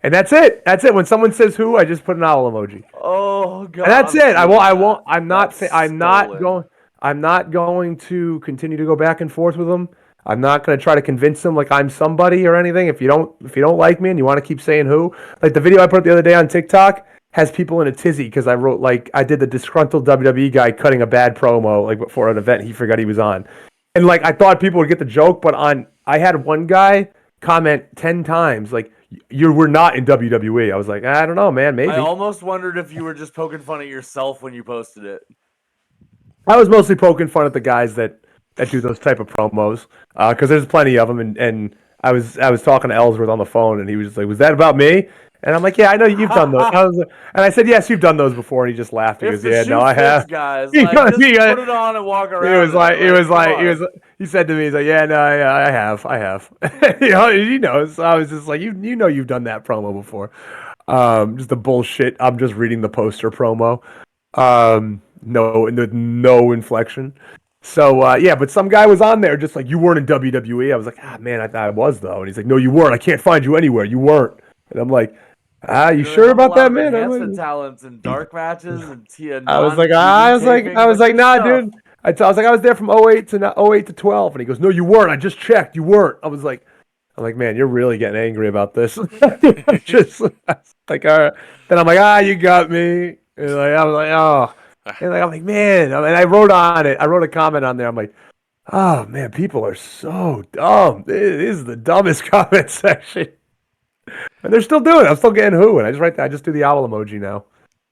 and that's it. That's it. When someone says who, I just put an owl emoji. Oh god. And that's it. I won't. That's I'm not stolen. going. I'm not going to continue to go back and forth with them. I'm not going to try to convince them like I'm somebody or anything. If you don't like me and you want to keep saying who, like the video I put up the other day on TikTok has people in a tizzy because I wrote, like, I did the disgruntled WWE guy cutting a bad promo, like, before an event he forgot he was on, and like I thought people would get the joke, but I had one guy comment 10 times like, we're not in WWE. I was like, I don't know, man, maybe. I almost wondered if you were just poking fun at yourself when you posted it. I was mostly poking fun at the guys that do those type of promos, because there's plenty of them. And I was talking to Ellsworth on the phone, and he was just like, "Was that about me?" And I'm like, "Yeah, I know you've done those." And I said, "Yes, you've done those before." And he just laughed. He If goes, the "Yeah, shoe no, I fits, have." guys, He like, goes, just put it on and walk around. He said to me, he's like, "Yeah, no, yeah, I have." He knows. So I was just like, you've done that promo before. Just the bullshit. I'm just reading the poster promo. No inflection. So yeah, but some guy was on there just like, you weren't in WWE. I was like, man, I thought I was though. And he's like, no, you weren't. I can't find you anywhere. You weren't. And I'm like, you sure have a about lot that, of man? enhancement talents and dark matches and I was like, taping, nah, stuff. dude. I was like, I was there from 08 to 12, and he goes, no, you weren't. I just checked. You weren't. I'm like, man, you're really getting angry about this. Just like, all right. Then I'm like, you got me. And like, I was like, oh. And like, I'm like, man. And I wrote on it. I wrote a comment on there. I'm like, Oh man, people are so dumb. This is the dumbest comment section, and they're still doing it. I'm still getting who, and I just do the owl emoji now.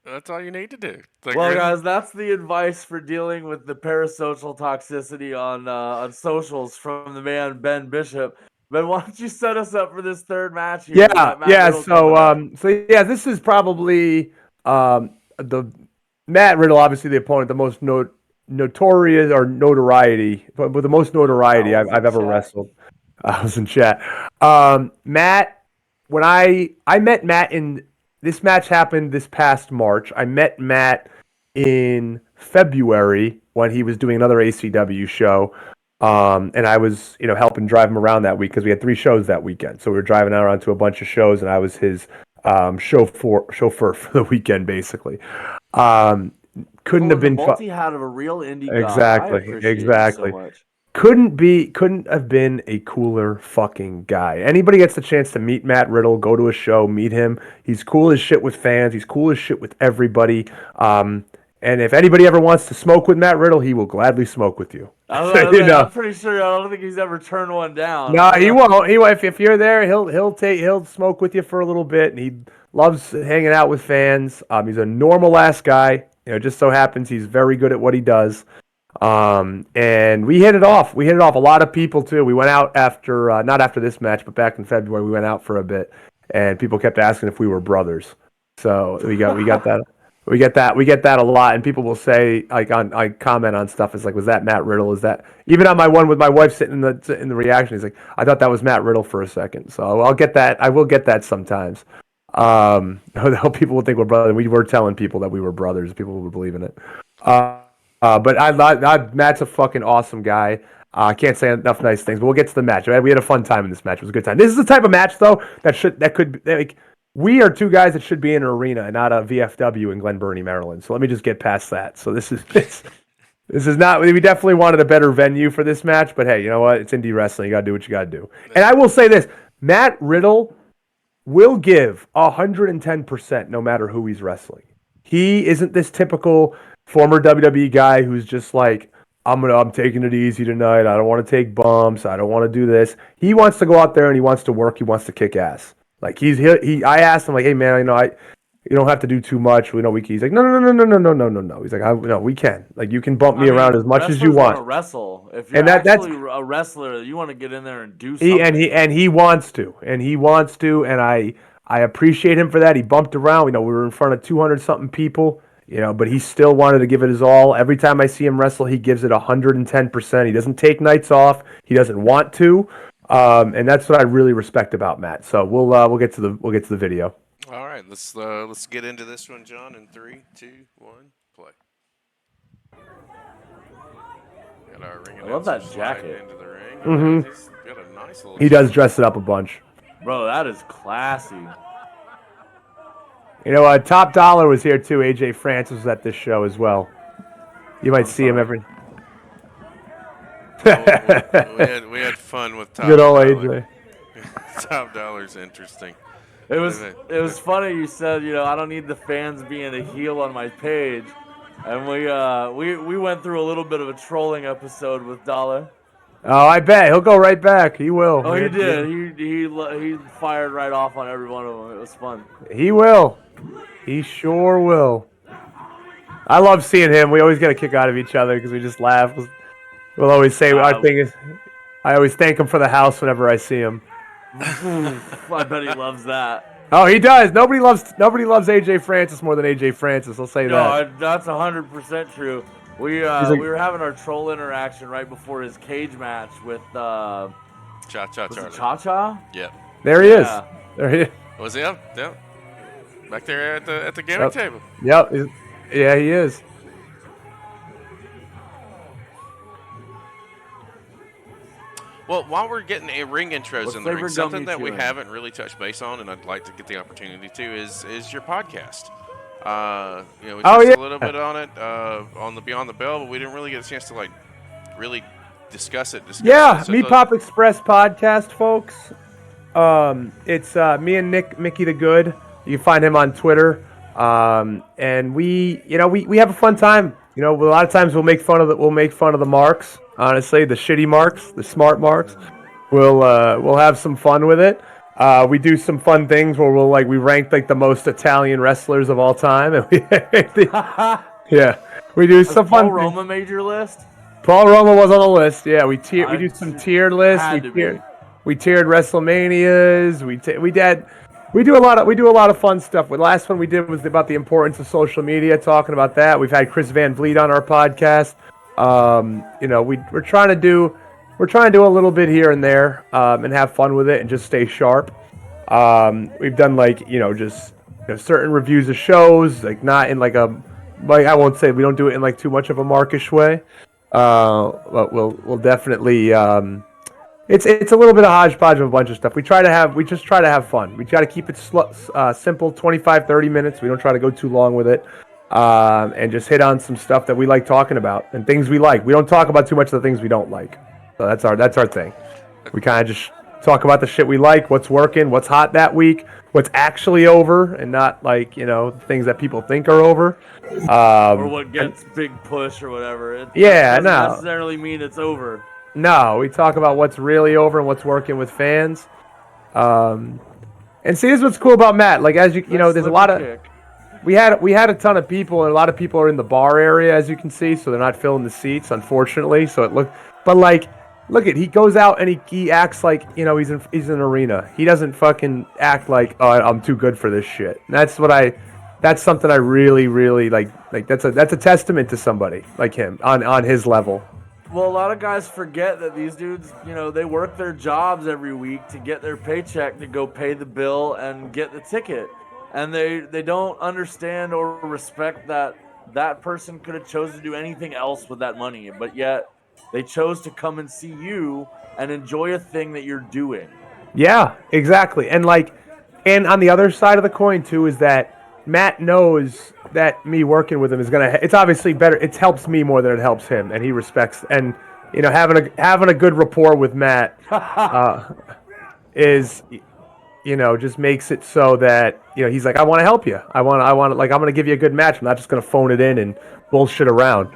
That's all you need to do. Like, Well, really? guys, that's the advice for dealing with the parasocial toxicity on socials from the man Ben Bishop. Ben, why don't you set us up for this third match here? We Yeah, got Matt yeah. Riddle coming up. So yeah, this is probably the Matt Riddle, obviously the opponent, the most notorious or notoriety, but with the most notoriety I was in I've ever chat. wrestled. I was in chat. Matt, when I met Matt in this match happened this past March. I met Matt in February when he was doing another ACW show. And I was, helping drive him around that week because we had 3 shows that weekend. So we were driving around to a bunch of shows, and I was his chauffeur for the weekend, basically. Couldn't have been multi-hat of a real indie god. Exactly, I appreciate exactly. you so much. Couldn't have been a cooler fucking guy. Anybody gets the chance to meet Matt Riddle, go to a show, meet him. He's cool as shit with fans. He's cool as shit with everybody. And if anybody ever wants to smoke with Matt Riddle, he will gladly smoke with you. I'm pretty sure. I don't think he's ever turned one down. No, he won't. He won't. If you're there, he'll smoke with you for a little bit, and he loves hanging out with fans. He's a normal ass guy. Just so happens he's very good at what he does. And we hit it off. A lot of people too. We went out after, not after this match, but back in February, we went out for a bit, and people kept asking if we were brothers. So we got that. We get that a lot, and people will say, like, I comment on stuff. It's like, was that Matt Riddle? Is that even on my one with my wife sitting in the reaction? He's like, I thought that was Matt Riddle for a second. So I'll get that. I will get that sometimes. People will think we're brothers. We were telling people that we were brothers. People would believe in it. But Matt's a fucking awesome guy. I can't say enough nice things, but we'll get to the match. Right? We had a fun time in this match. It was a good time. This is the type of match, though, that could like. We are 2 guys that should be in an arena and not a VFW in Glen Burnie, Maryland. So let me just get past that. So this is not. We definitely wanted a better venue for this match, but hey, you know what? It's indie wrestling. You gotta do what you gotta do. And I will say this: Matt Riddle will give 110% no matter who he's wrestling. He isn't this typical former WWE guy who's just like, I'm taking it easy tonight. I don't want to take bumps. I don't want to do this. He wants to go out there and he wants to work. He wants to kick ass. Like I asked him like, hey man, you don't have to do too much. We know he's like, no. He's like, no, we can. Like you can bump me around as much as you want. Wrestle. If you're that's a wrestler, you want to get in there and do something. He wants to, and I appreciate him for that. He bumped around. We were in front of 200 something people. But he still wanted to give it his all. Every time I see him wrestle, he gives it 110%. He doesn't take nights off. He doesn't want to. And that's what I really respect about Matt. So we'll get to the video. All right, let's get into this one, John. In 3, 2, 1, play. Got our ring. I love that jacket. Into the ring. Mm-hmm. He's got a nice little. He does dress it up a bunch. Bro, that is classy. Top Dollar was here too. AJ Francis was at this show as well. You might see him every. we had fun with Top Good old Dollar. AJ. Top Dollar's interesting. It was funny. You said, I don't need the fans being a heel on my page, and we went through a little bit of a trolling episode with Dollar. Oh, I bet he'll go right back. He will. Oh, he did. He fired right off on every one of them. It was fun. He will. He sure will. I love seeing him. We always get a kick out of each other because we just laugh. We'll always say our thing is. I always thank him for the house whenever I see him. I bet he loves that. Oh, he does. Nobody loves AJ Francis more than AJ Francis. I'll say that. No, that's 100% true. We were having our troll interaction right before his cage match with Cha-Cha. Yep. There he is. There he is. Was he up? Yep. Back there at the gaming table. Yep. Yeah, he is. Well, while we're getting a ring intros in the ring, something that we haven't really touched base on, and I'd like to get the opportunity to, is your podcast. We touched a little bit on it on the Beyond the Bell, but we didn't really get a chance to really discuss it. So Meat Pop Express podcast, folks. It's me and Mickey the Good. You can find him on Twitter, and we have a fun time. A lot of times we'll make fun of the marks. Honestly, the shitty marks, the smart marks. We'll have some fun with it. We do some fun things where we rank like the most Italian wrestlers of all time, and yeah, we do some fun. Paul Roma made your list? Paul Roma was on the list. Yeah, we do some tiered lists. We tiered WrestleManias. We do a lot of fun stuff. The last one we did was about the importance of social media, talking about that. We've had Chris Van Vliet on our podcast. We're trying to do a little bit here and there, and have fun with it and just stay sharp. We've done just certain reviews of shows, like not in I won't say we don't do it in too much of a markish way. But we'll definitely it's a little bit of hodgepodge of a bunch of stuff. We just try to have fun. We try to keep it simple, 25-30 minutes. We don't try to go too long with it. And just hit on some stuff that we like talking about and things we like. We don't talk about too much of the things we don't like. So that's our thing. We kind of just talk about the shit we like, what's working, what's hot that week, what's actually over, and not things that people think are over. Or what gets big push or whatever. It doesn't necessarily mean it's over. No, we talk about what's really over and what's working with fans. And see, this is what's cool about Matt. There's a lot of... We had a ton of people, and a lot of people are in the bar area, as you can see, so they're not filling the seats, unfortunately. So he goes out and he acts like he's in an arena. He doesn't fucking act like, oh, I'm too good for this shit. And that's something I really, really like. That's a testament to somebody like him on his level. Well, a lot of guys forget that these dudes, they work their jobs every week to get their paycheck to go pay the bill and get the ticket. And they don't understand or respect that person could have chosen to do anything else with that money, but yet they chose to come and see you and enjoy a thing that you're doing. Yeah, exactly. And on the other side of the coin too is that Matt knows that me working with him it's obviously better. It helps me more than it helps him, and he respects. And having a good rapport with Matt is. Just makes it so that he's like, I want to help you. I'm going to give you a good match. I'm not just going to phone it in and bullshit around.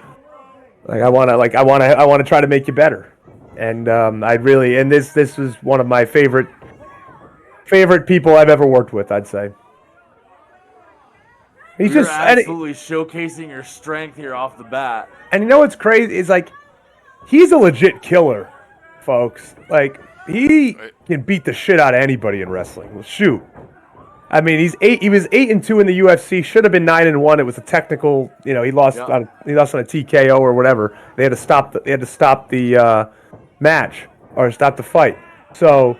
I want to try to make you better. And this was one of my favorite people I've ever worked with, I'd say. You're absolutely showcasing your strength here off the bat. And what's crazy is he's a legit killer, folks. He can beat the shit out of anybody in wrestling. Shoot. I mean, he was 8-2 in the UFC. Should have been 9-1. It was a technical. He lost on a TKO or whatever. They had to stop the match or stop the fight. So,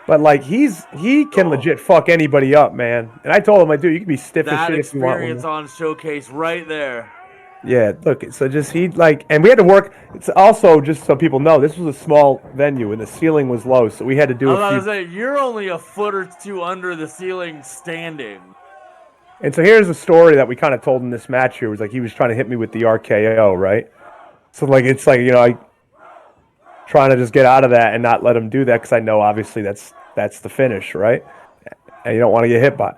but he can legit fuck anybody up, man. And I told him, dude, you can be stiff as shit if you want. That experience on Showcase right there. Yeah, look, so just and we had to work. It's also, just so people know, this was a small venue and the ceiling was low, so we had to do you're only a foot or two under the ceiling standing. And so here's a story that we kind of told in this match here. It was he was trying to hit me with the RKO, right? So trying to just get out of that and not let him do that because I know obviously that's the finish, right? And you don't want to get hit by.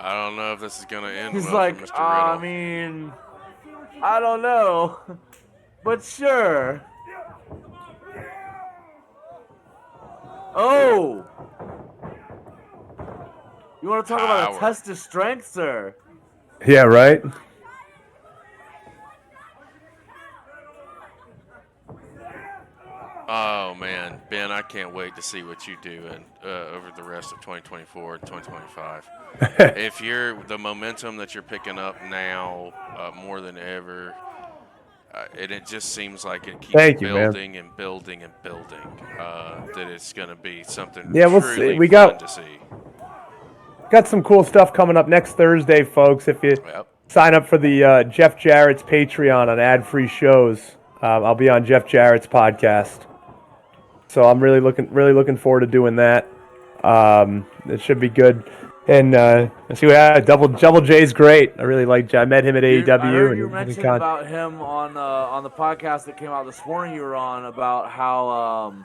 I don't know if this is going to end He's well like, for Mr. Riddle. I mean, I don't know, but sure. Oh! You want to talk about a test of strength, sir? Yeah, right? Oh, man. Ben, I can't wait to see what you do over the rest of 2024 and 2025. If the momentum that you're picking up now more than ever, and it just seems like it keeps building and building and building, that it's going to be something truly fun to see. Got some cool stuff coming up next Thursday, folks. If you sign up for the Jeff Jarrett's Patreon on ad-free shows, I'll be on Jeff Jarrett's podcast. So I'm really looking forward to doing that. It should be good. And see what happened. Double J's great. I really like. I met him at AEW. I heard you mentioned about him on the podcast that came out this morning. You were on about how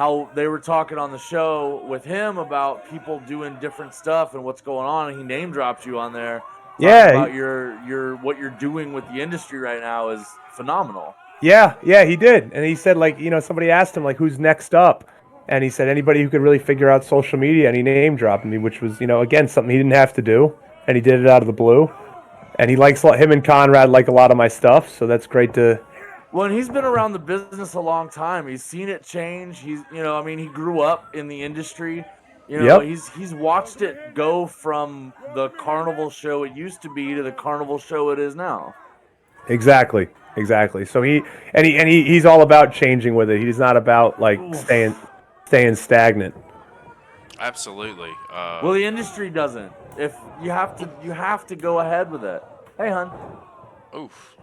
how they were talking on the show with him about people doing different stuff and what's going on, and he name dropped you on there. Yeah. About your what you're doing with the industry right now is phenomenal. Yeah, he did. And he said, like, somebody asked him, like, who's next up? And he said anybody who could really figure out social media, and he name dropped me, which was, again, something he didn't have to do, and he did it out of the blue. And he likes, him and Conrad like a lot of my stuff, so that's great to... Well, and he's been around the business a long time. He's seen it change. He's, he grew up in the industry. He's watched it go from the carnival show it used to be to the carnival show it is now. Exactly. So he's all about changing with it. He's not about staying stagnant. Absolutely. Well, the industry doesn't. If you have to go ahead with it. Hey, hun. Oof.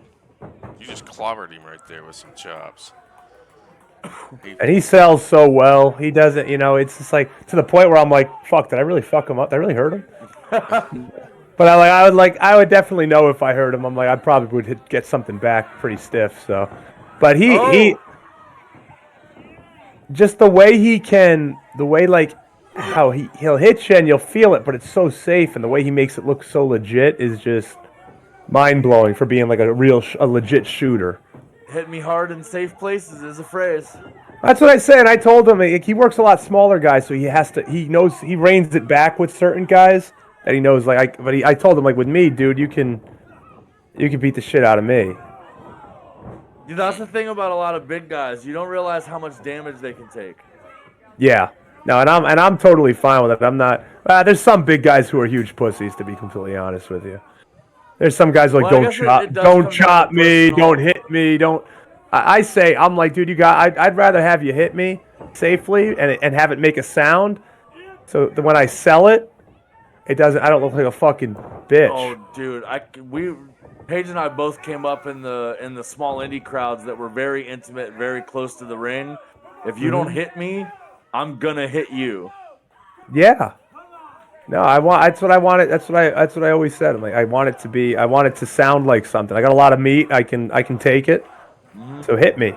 You just clobbered him right there with some chops. And he sells so well. He doesn't, it's just like to the point where I'm like, fuck, did I really fuck him up? Did I really hurt him? But I would definitely know if I hurt him. I'm like, I probably would get something back pretty stiff. So, but he just the way how he'll hit you and you'll feel it, but it's so safe, and the way he makes it look so legit is just mind blowing for being like a legit shooter. Hit me hard in safe places is a phrase. That's what I say, and I told him he works a lot smaller guys, so he knows he reins it back with certain guys that he knows. I told him, like, with me, dude, you can beat the shit out of me. Dude, that's the thing about a lot of big guys. You don't realize how much damage they can take. Yeah. No, and I'm totally fine with it. I'm not. There's some big guys who are huge pussies, to be completely honest with you. There's some guys who don't chop me, don't hit me, don't. I say, I'm like, dude, I'd rather have you hit me safely and have it make a sound, so that when I sell it, I don't look like a fucking bitch. Oh, dude, Paige and I both came up in the small indie crowds that were very intimate, very close to the ring. If you don't hit me, I'm gonna hit you. Yeah. No, that's what I wanted. That's what I always said. I'm like, I want it to sound like something. I got a lot of meat. I can take it. So hit me.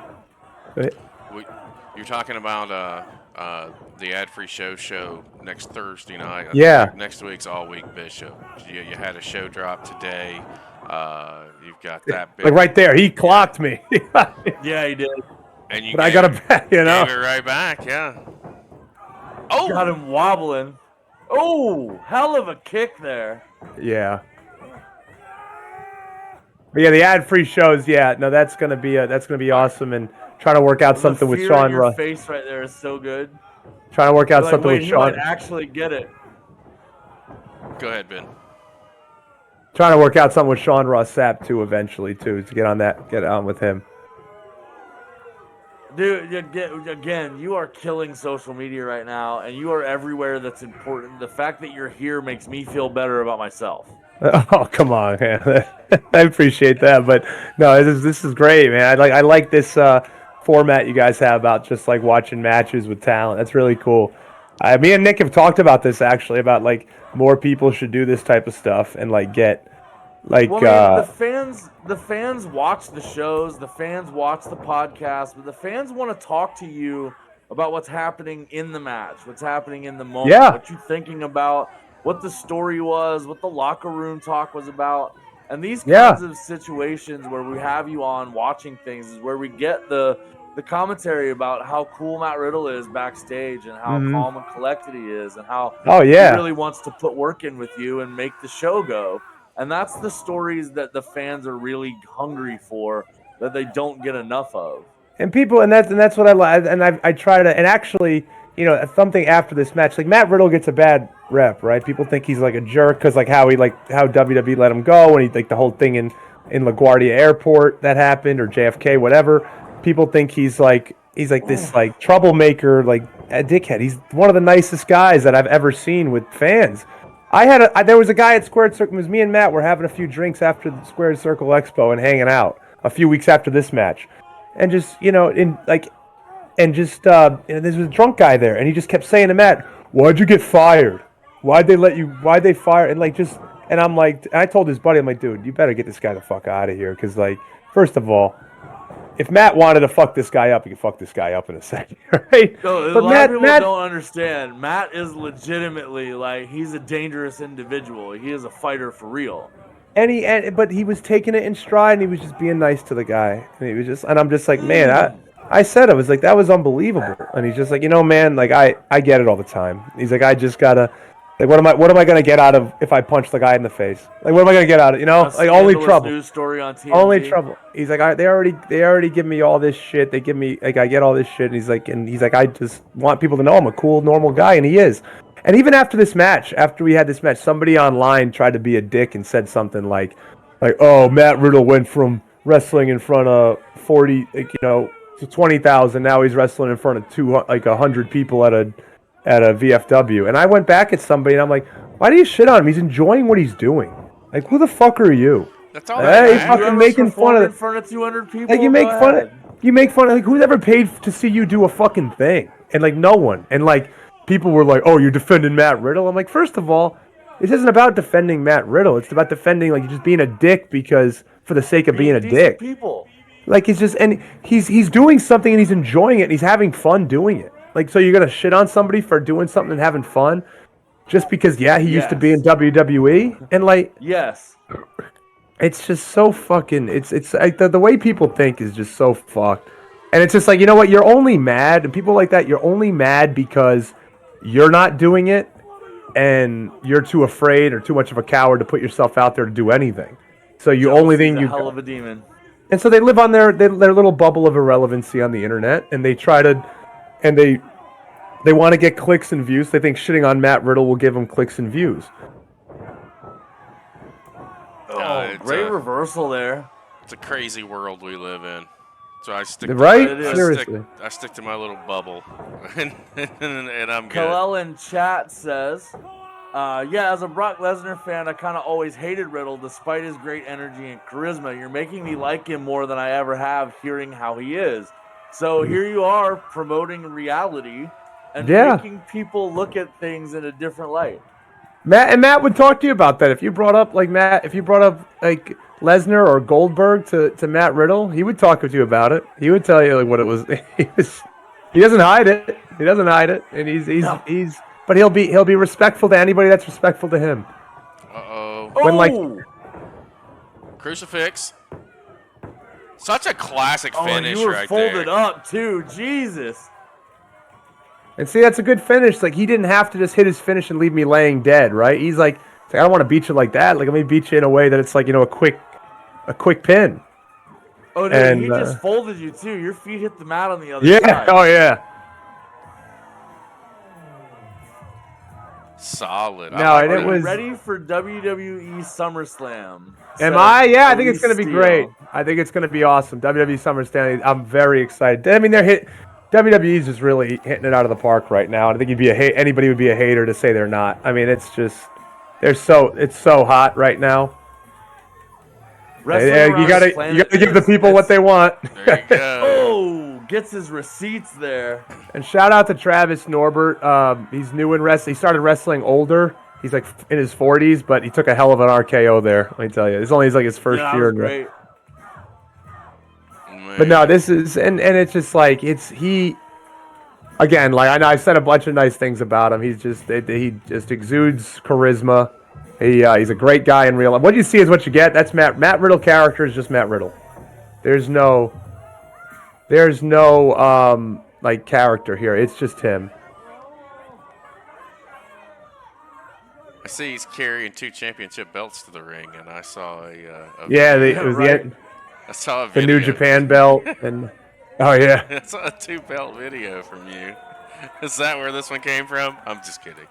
You're talking about the ad-free show next Thursday night. Yeah. Next week's all-week Bishop. You had a show drop today. You've got that big... Like right there, he clocked me. Yeah, he did. And I got him back, Gave it right back, yeah. Oh! Got him wobbling. Oh, hell of a kick there. Yeah. But yeah, the ad-free shows. Yeah, no, that's gonna be awesome, and trying to work out something with Sean Ross. Your face right there is so good. Trying to work out something with Sean. He might actually get it. Go ahead, Ben. Trying to work out something with Sean Ross Sapp too, eventually too, to get on with him. Dude, again, you are killing social media right now, and you are everywhere that's important. The fact that you're here makes me feel better about myself. Oh, come on, man. I appreciate that, but no, this is great, man. I like this format you guys have about just like watching matches with talent. That's really cool. Me and Nick have talked about this actually, about like more people should do this type of stuff and like get like. Well, man, the fans watch the shows, the fans watch the podcast, but the fans want to talk to you about what's happening in the match, what's happening in the moment, what you're thinking about, what the story was, what the locker room talk was about. And these kinds of situations where we have you on watching things is where we get the commentary about how cool Matt Riddle is backstage and how calm and collected he is and how he really wants to put work in with you and make the show go. And that's the stories that the fans are really hungry for, that they don't get enough of. And that's what I like. And I try to, and actually, something after this match, like Matt Riddle gets a bad rep, right? People think he's like a jerk because like how WWE let him go, and he like the whole thing in LaGuardia Airport that happened, or JFK, whatever. People think he's like this like troublemaker, like a dickhead. He's one of the nicest guys that I've ever seen with fans. There was a guy at Squared Circle. It was me and Matt were having a few drinks after the Squared Circle Expo and hanging out a few weeks after this match, and just there was a drunk guy there, and he just kept saying to Matt, "Why'd you get fired? Why'd they fire?" And I told his buddy, I'm like, dude, you better get this guy the fuck out of here, because like, first of all, if Matt wanted to fuck this guy up, he could fuck this guy up in a second, right? No, But a lot of people Matt, don't understand. Matt is legitimately like he's a dangerous individual. He is a fighter for real. but he was taking it in stride, and he was just being nice to the guy, and I'm just like, man, I said I was like, that was unbelievable, and he's just like, man, like I get it all the time. He's like, I just gotta, like, what am I gonna get out of if I punch the guy in the face? Like, what am I gonna get out of, like, only trouble. News story on TMZ. Only trouble. He's like, they already give me all this shit. They give me, like, I get all this shit, and he's like, I just want people to know I'm a cool, normal guy, and he is. And even after we had this match, somebody online tried to be a dick and said something like, oh, Matt Riddle went from wrestling in front of 40, to 20,000. Now he's wrestling in front of 100 people at a VFW. And I went back at somebody, and I'm like, why do you shit on him? He's enjoying what he's doing. Like, who the fuck are you? That's all. Hey, he's fucking making fun of in front of 200 people. Like, you make fun of, like, who's ever paid to see you do a fucking thing? And, like, no one. And, like, people were like, oh, you're defending Matt Riddle? I'm like, first of all, this isn't about defending Matt Riddle. It's about defending, like, just being a dick because for the sake of being a dick. People. Like, it's just, and he's doing something and he's enjoying it and he's having fun doing it. Like, so you're going to shit on somebody for doing something and having fun just because, he used to be in WWE? And, like... Yes. It's just so fucking... It's like the way people think is just so fucked. And it's just like, you know what? You're only mad, and people like that, you're only mad because you're not doing it and you're too afraid or too much of a coward to put yourself out there to do anything. So you only thing you... hell of a demon. And so they live on their little bubble of irrelevancy on the internet, and they try to... And they want to get clicks and views. They think shitting on Matt Riddle will give them clicks and views. Oh, great reversal there. It's a crazy world we live in. So I stick Seriously. I stick to my little bubble, and I'm good. Kalel in chat says, as a Brock Lesnar fan, I kind of always hated Riddle despite his great energy and charisma. You're making me like him more than I ever have hearing how he is. So here you are promoting reality and making people look at things in a different light. Matt would talk to you about that. If you brought up like Lesnar or Goldberg to Matt Riddle, he would talk with you about it. He would tell you like what it was. He doesn't hide it. He doesn't hide it, and but he'll be respectful to anybody that's respectful to him. When crucifix. Such a classic finish you were right folded there. up too, Jesus. And see, that's a good finish. Like, he didn't have to just hit his finish and leave me laying dead, right? He's like I don't want to beat you like that. Like, let me beat you in a way that it's like, a quick pin. Oh, dude, and, he just folded you too. Your feet hit the mat on the other side. side. Oh, yeah. Solid. It was ready for WWE SummerSlam. Am I? Yeah, I think it's going to be great. I think it's going to be awesome. WWE SummerSlam. I'm very excited. I mean, WWE's just really hitting it out of the park right now. I think anybody would be a hater to say they're not. I mean, it's just it's so hot right now. You gotta give the people what they want. There you go. Gets his receipts there. And shout out to Travis Norbert. He's new in wrestling. He started wrestling older. He's like in his 40s, but he took a hell of an RKO there. Let me tell you, it's like his first year. Great. But no, this is and it's just like again, like I know I've said a bunch of nice things about him. He just exudes charisma. He's a great guy in real life. What you see is what you get. That's Matt Riddle character is just Matt Riddle. There's no like character here. It's just him. I see he's carrying 2 championship belts to the ring, and I saw I saw a video. The New Japan belt, and I saw a 2-belt video from you. Is that where this one came from? I'm just kidding.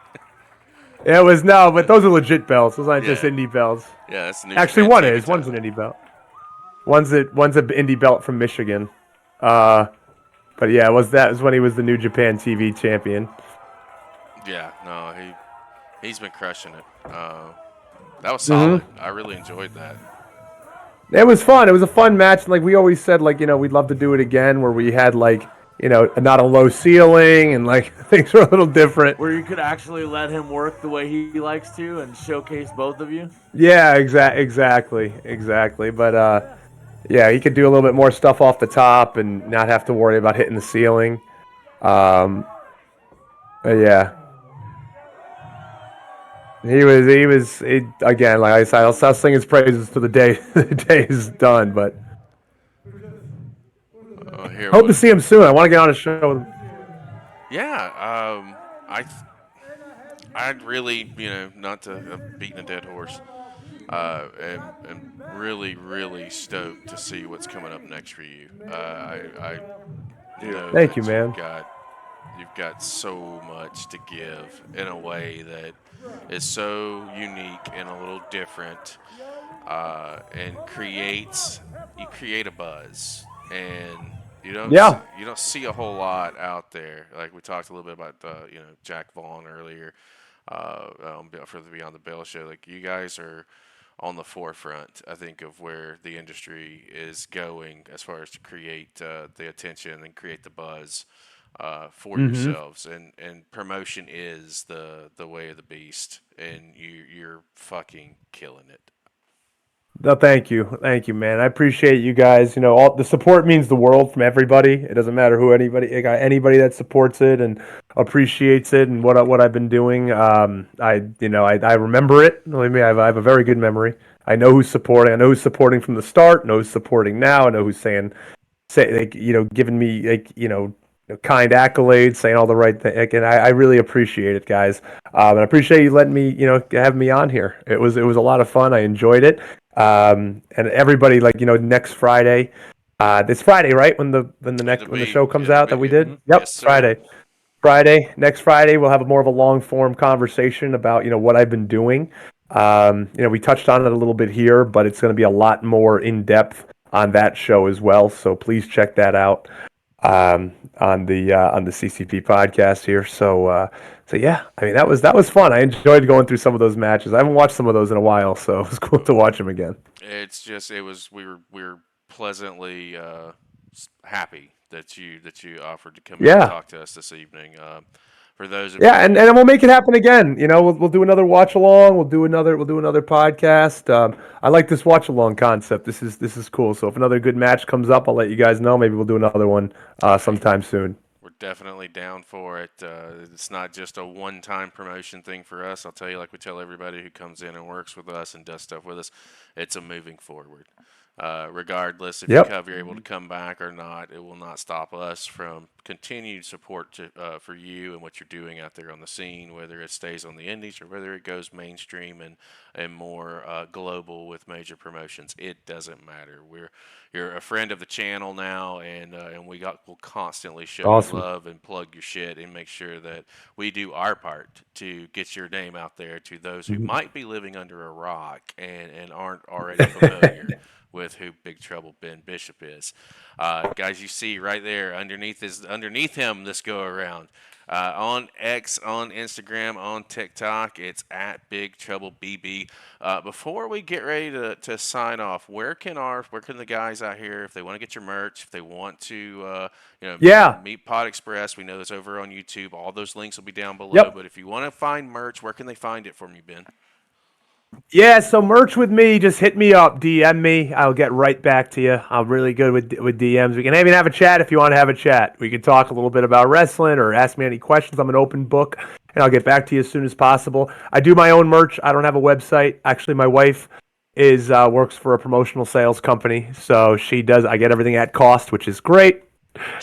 Yeah, but those are legit belts. Those aren't just indie belts. Yeah, that's New Actually, Japan one's an indie belt. One's an indie belt from Michigan. But yeah, that was when he was the New Japan TV champion. Yeah, no, he's been crushing it. That was solid. I really enjoyed that. It was fun. It was a fun match. Like we always said, like, we'd love to do it again where we had like, not a low ceiling and like things were a little different. Where you could actually let him work the way he likes to and showcase both of you. Yeah, exactly. But Yeah, he could do a little bit more stuff off the top and not have to worry about hitting the ceiling. Yeah. Again, like I said, I'll sing his praises to the day the day is done. But Here hope to we see him soon. I want to get on a show with him. Yeah, I'd really, not to beating a dead horse, am really, really stoked to see what's coming up next for you. I know Thank you, that man. you've got so much to give in a way that is so unique and a little different, and you create a buzz, and Yeah. you don't see a whole lot out there. Like we talked a little bit about Jack Vaughn earlier, for the Beyond the Bell show. Like you guys are on the forefront, I think, of where the industry is going as far as to create the attention and create the buzz for yourselves. And promotion is the way of the beast, and you're fucking killing it. No, thank you, man. I appreciate you guys. All the support means the world from everybody. It doesn't matter who anybody that supports it and appreciates it and what I've been doing. I remember it. Believe me, I have a very good memory. I know who's supporting. I know who's supporting from the start. I know who's supporting now. I know who's giving me kind accolades, saying all the right thing. And I really appreciate it, guys. And I appreciate you letting me, have me on here. It was a lot of fun. I enjoyed it. And everybody, next Friday, this Friday, right? When the show comes out that we did. Yep, Yes, Friday. Next Friday, we'll have more of a long form conversation about what I've been doing. We touched on it a little bit here, but it's going to be a lot more in depth on that show as well. So please check that out on the CCP podcast here. So yeah, I mean that was fun. I enjoyed going through some of those matches. I haven't watched some of those in a while, so it was cool to watch them again. We were pleasantly happy that you offered to come in Yeah. and talk to us this evening. For those of Yeah, and we'll make it happen again. We'll do another watch along. We'll do another podcast. I like this watch along concept. This is cool. So if another good match comes up, I'll let you guys know. Maybe we'll do another one sometime soon. We're definitely down for it. It's not just a one-time promotion thing for us. I'll tell you, like we tell everybody who comes in and works with us and does stuff with us, it's a moving forward. Regardless if you're able to come back or not, it will not stop us from continued support for you and what you're doing out there on the scene, whether it stays on the indies or whether it goes mainstream and more global with major promotions. It doesn't matter. You're a friend of the channel now, and we'll constantly show you love and plug your shit and make sure that we do our part to get your name out there to those who might be living under a rock and aren't already familiar with who Big Trouble Ben Bishop is. Guys, you see right there underneath him this go around. On X, on Instagram, on TikTok, it's at Big Trouble BB. Before we get ready to sign off, where can the guys out here, if they want to get your merch, if they want to meet Pod Express, we know it's over on YouTube. All those links will be down below. Yep. But if you want to find merch, where can they find it from you, Ben? Yeah, so merch with me, just hit me up, DM me. I'll get right back to you. I'm really good with DMs. We can even have a chat if you want to have a chat. We can talk a little bit about wrestling or ask me any questions. I'm an open book, and I'll get back to you as soon as possible. I do my own merch. I don't have a website. Actually, my wife works for a promotional sales company, so she does. I get everything at cost, which is great,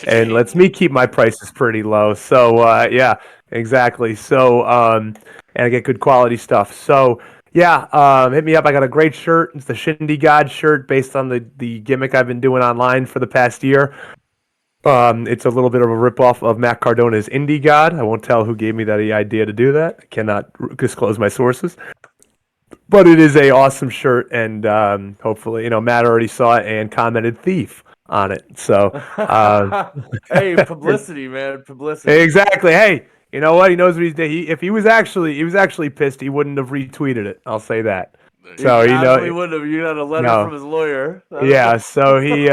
and lets me keep my prices pretty low. So yeah, exactly. So and I get good quality stuff. So. Yeah, hit me up. I got a great shirt. It's the Shindy God shirt based on the gimmick I've been doing online for the past year. It's a little bit of a ripoff of Matt Cardona's Indie God. I won't tell who gave me that idea to do that. I cannot disclose my sources. But it is a awesome shirt, and hopefully, Matt already saw it and commented "thief" on it. So, hey, publicity, man, publicity. Exactly. Hey. You know what? He knows what he's doing. If he was actually pissed, he wouldn't have retweeted it. I'll say that. So he wouldn't have. You got a letter from his lawyer. Yeah. So he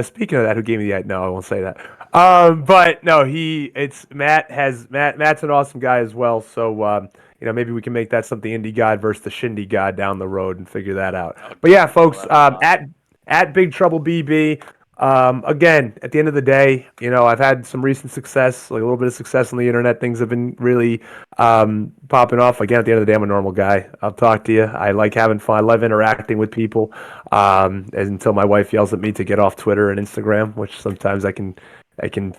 speaking of that, who gave me the idea? No, I won't say that. But no, Matt's an awesome guy as well. So maybe we can make that something indie god versus the shindy god down the road and figure that out. But yeah, folks, at Big Trouble BB. Again, at the end of the day, I've had some recent success, like a little bit of success on the internet. Things have been really popping off. Again, at the end of the day, I'm a normal guy. I'll talk to you. I like having fun. I love interacting with people. Until my wife yells at me to get off Twitter and Instagram, which sometimes I can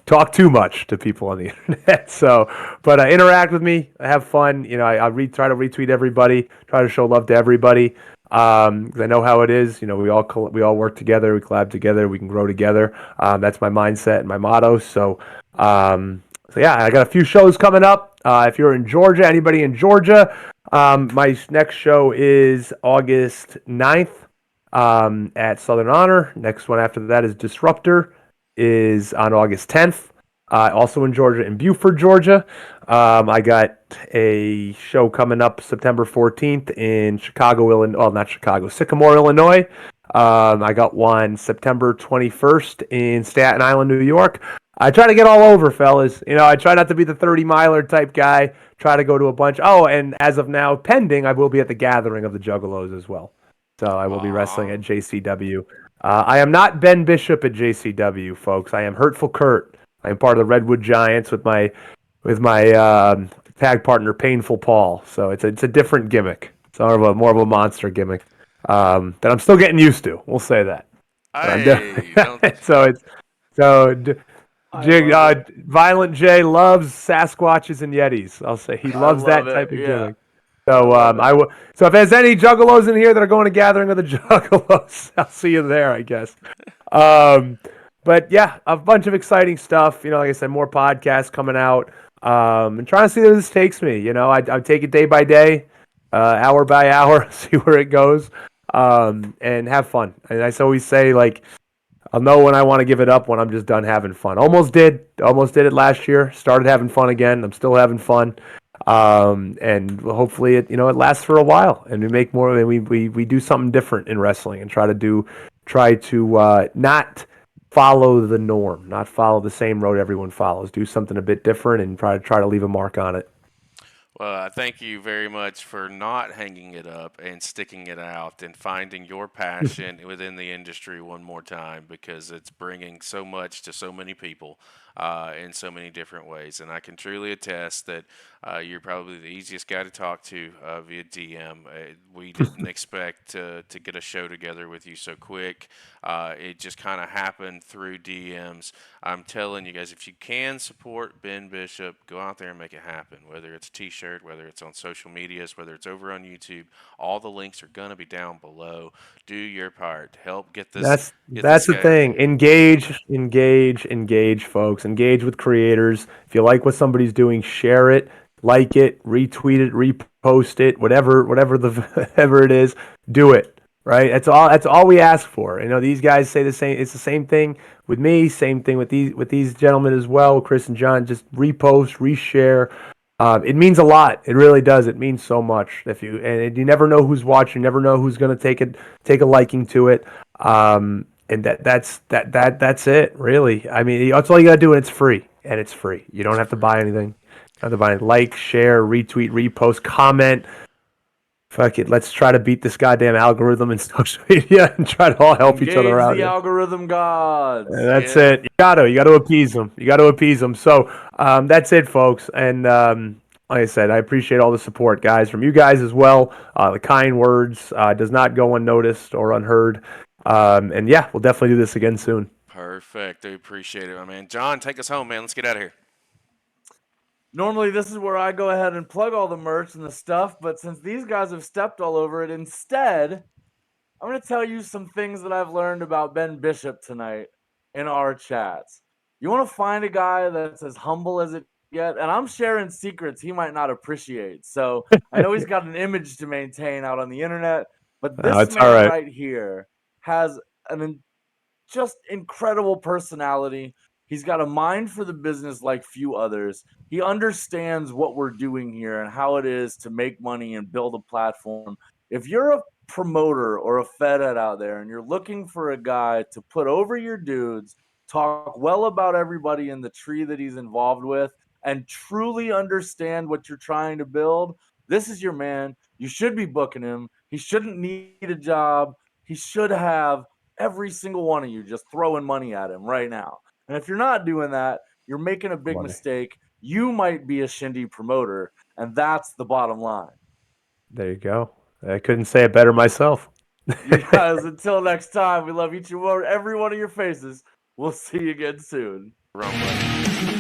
talk too much to people on the internet. So, but interact with me, have fun. I try to retweet everybody, try to show love to everybody. 'Cause I know how it is. We all work together, we collab together, we can grow together. That's my mindset and my motto. So yeah, I got a few shows coming up. If you're in Georgia, anybody in Georgia, my next show is August 9th at Southern Honor. Next one after that is Disruptor, is on August 10th. Also in Georgia, in Beaufort, Georgia. I got a show coming up September 14th in Chicago, Illinois. Oh, not Chicago, Sycamore, Illinois. I got one September 21st in Staten Island, New York. I try to get all over, fellas. I try not to be the 30-miler type guy. Try to go to a bunch. Oh, and as of now, pending, I will be at the Gathering of the Juggalos as well. So I will be wrestling at JCW. I am not Ben Bishop at JCW, folks. I am Hurtful Kurt. I am part of the Redwood Giants with my tag partner Painful Paul. So it's a different gimmick. It's more of a monster gimmick that I'm still getting used to. We'll say that. Violent J loves Sasquatches and Yetis. I'll say he loves that type of gimmick. So So if there's any Juggalos in here that are going to Gathering of the Juggalos, I'll see you there, I guess. But yeah, a bunch of exciting stuff. Like I said, more podcasts coming out. And trying to see where this takes me. I take it day by day, hour by hour, see where it goes, and have fun. And I always say, like, I'll know when I want to give it up when I'm just done having fun. Almost did it last year. Started having fun again. I'm still having fun. And hopefully it lasts for a while, and we make more. And we do something different in wrestling, and try to not follow the norm, not follow the same road everyone follows. Do something a bit different, and try to leave a mark on it. Well, thank you very much for not hanging it up and sticking it out and finding your passion within the industry one more time, because it's bringing so much to so many people in so many different ways. And I can truly attest that you're probably the easiest guy to talk to via DM. We didn't expect to get a show together with you so quick. It just kind of happened through DMs. I'm telling you guys, if you can support Ben Bishop, go out there and make it happen. Whether it's a t-shirt, whether it's on social medias, whether it's over on YouTube, all the links are going to be down below. Do your part. Help get this. That's the thing. Engage, folks. Engage with creators. If you like what somebody's doing, share it, like it, retweet it, repost it, whatever it is, do it. Right? That's all we ask for. These guys say the same. It's the same thing with me. Same thing with these gentlemen as well, Chris and John. Just repost, reshare. It means a lot. It really does. It means so much. And you never know who's watching. You never know who's going to take a liking to it. And that's it. Really. I mean, that's all you got to do, and it's free. You don't have to buy anything. You don't have to buy anything. Like, share, retweet, repost, comment. Fuck it. Let's try to beat this goddamn algorithm and social media and try to all help each other out. The algorithm gods. And that's it. You got to appease them. So that's it, folks. And like I said, I appreciate all the support, guys, from you guys as well. The kind words does not go unnoticed or unheard. And yeah, we'll definitely do this again soon. Perfect. I appreciate it, my man. John, take us home, man. Let's get out of here. Normally, this is where I go ahead and plug all the merch and the stuff, but since these guys have stepped all over it, instead, I'm going to tell you some things that I've learned about Ben Bishop tonight in our chats. You want to find a guy that's as humble as it gets, and I'm sharing secrets he might not appreciate. So I know he's got an image to maintain out on the internet, but this man right here has an just incredible personality. He's got a mind for the business like few others. He understands what we're doing here and how it is to make money and build a platform. If you're a promoter or a fed out there and you're looking for a guy to put over your dudes talk well about everybody in the tree that he's involved with, and truly understand what you're trying to build, this is your man. You should be booking him. He shouldn't need a job. He should have every single one of you just throwing money at him right now. And if you're not doing that, you're making a big mistake. You might be a shindy promoter, and that's the bottom line. There you go. I couldn't say it better myself. You guys, until next time, we love each and every one of your faces. We'll see you again soon. Wrong button.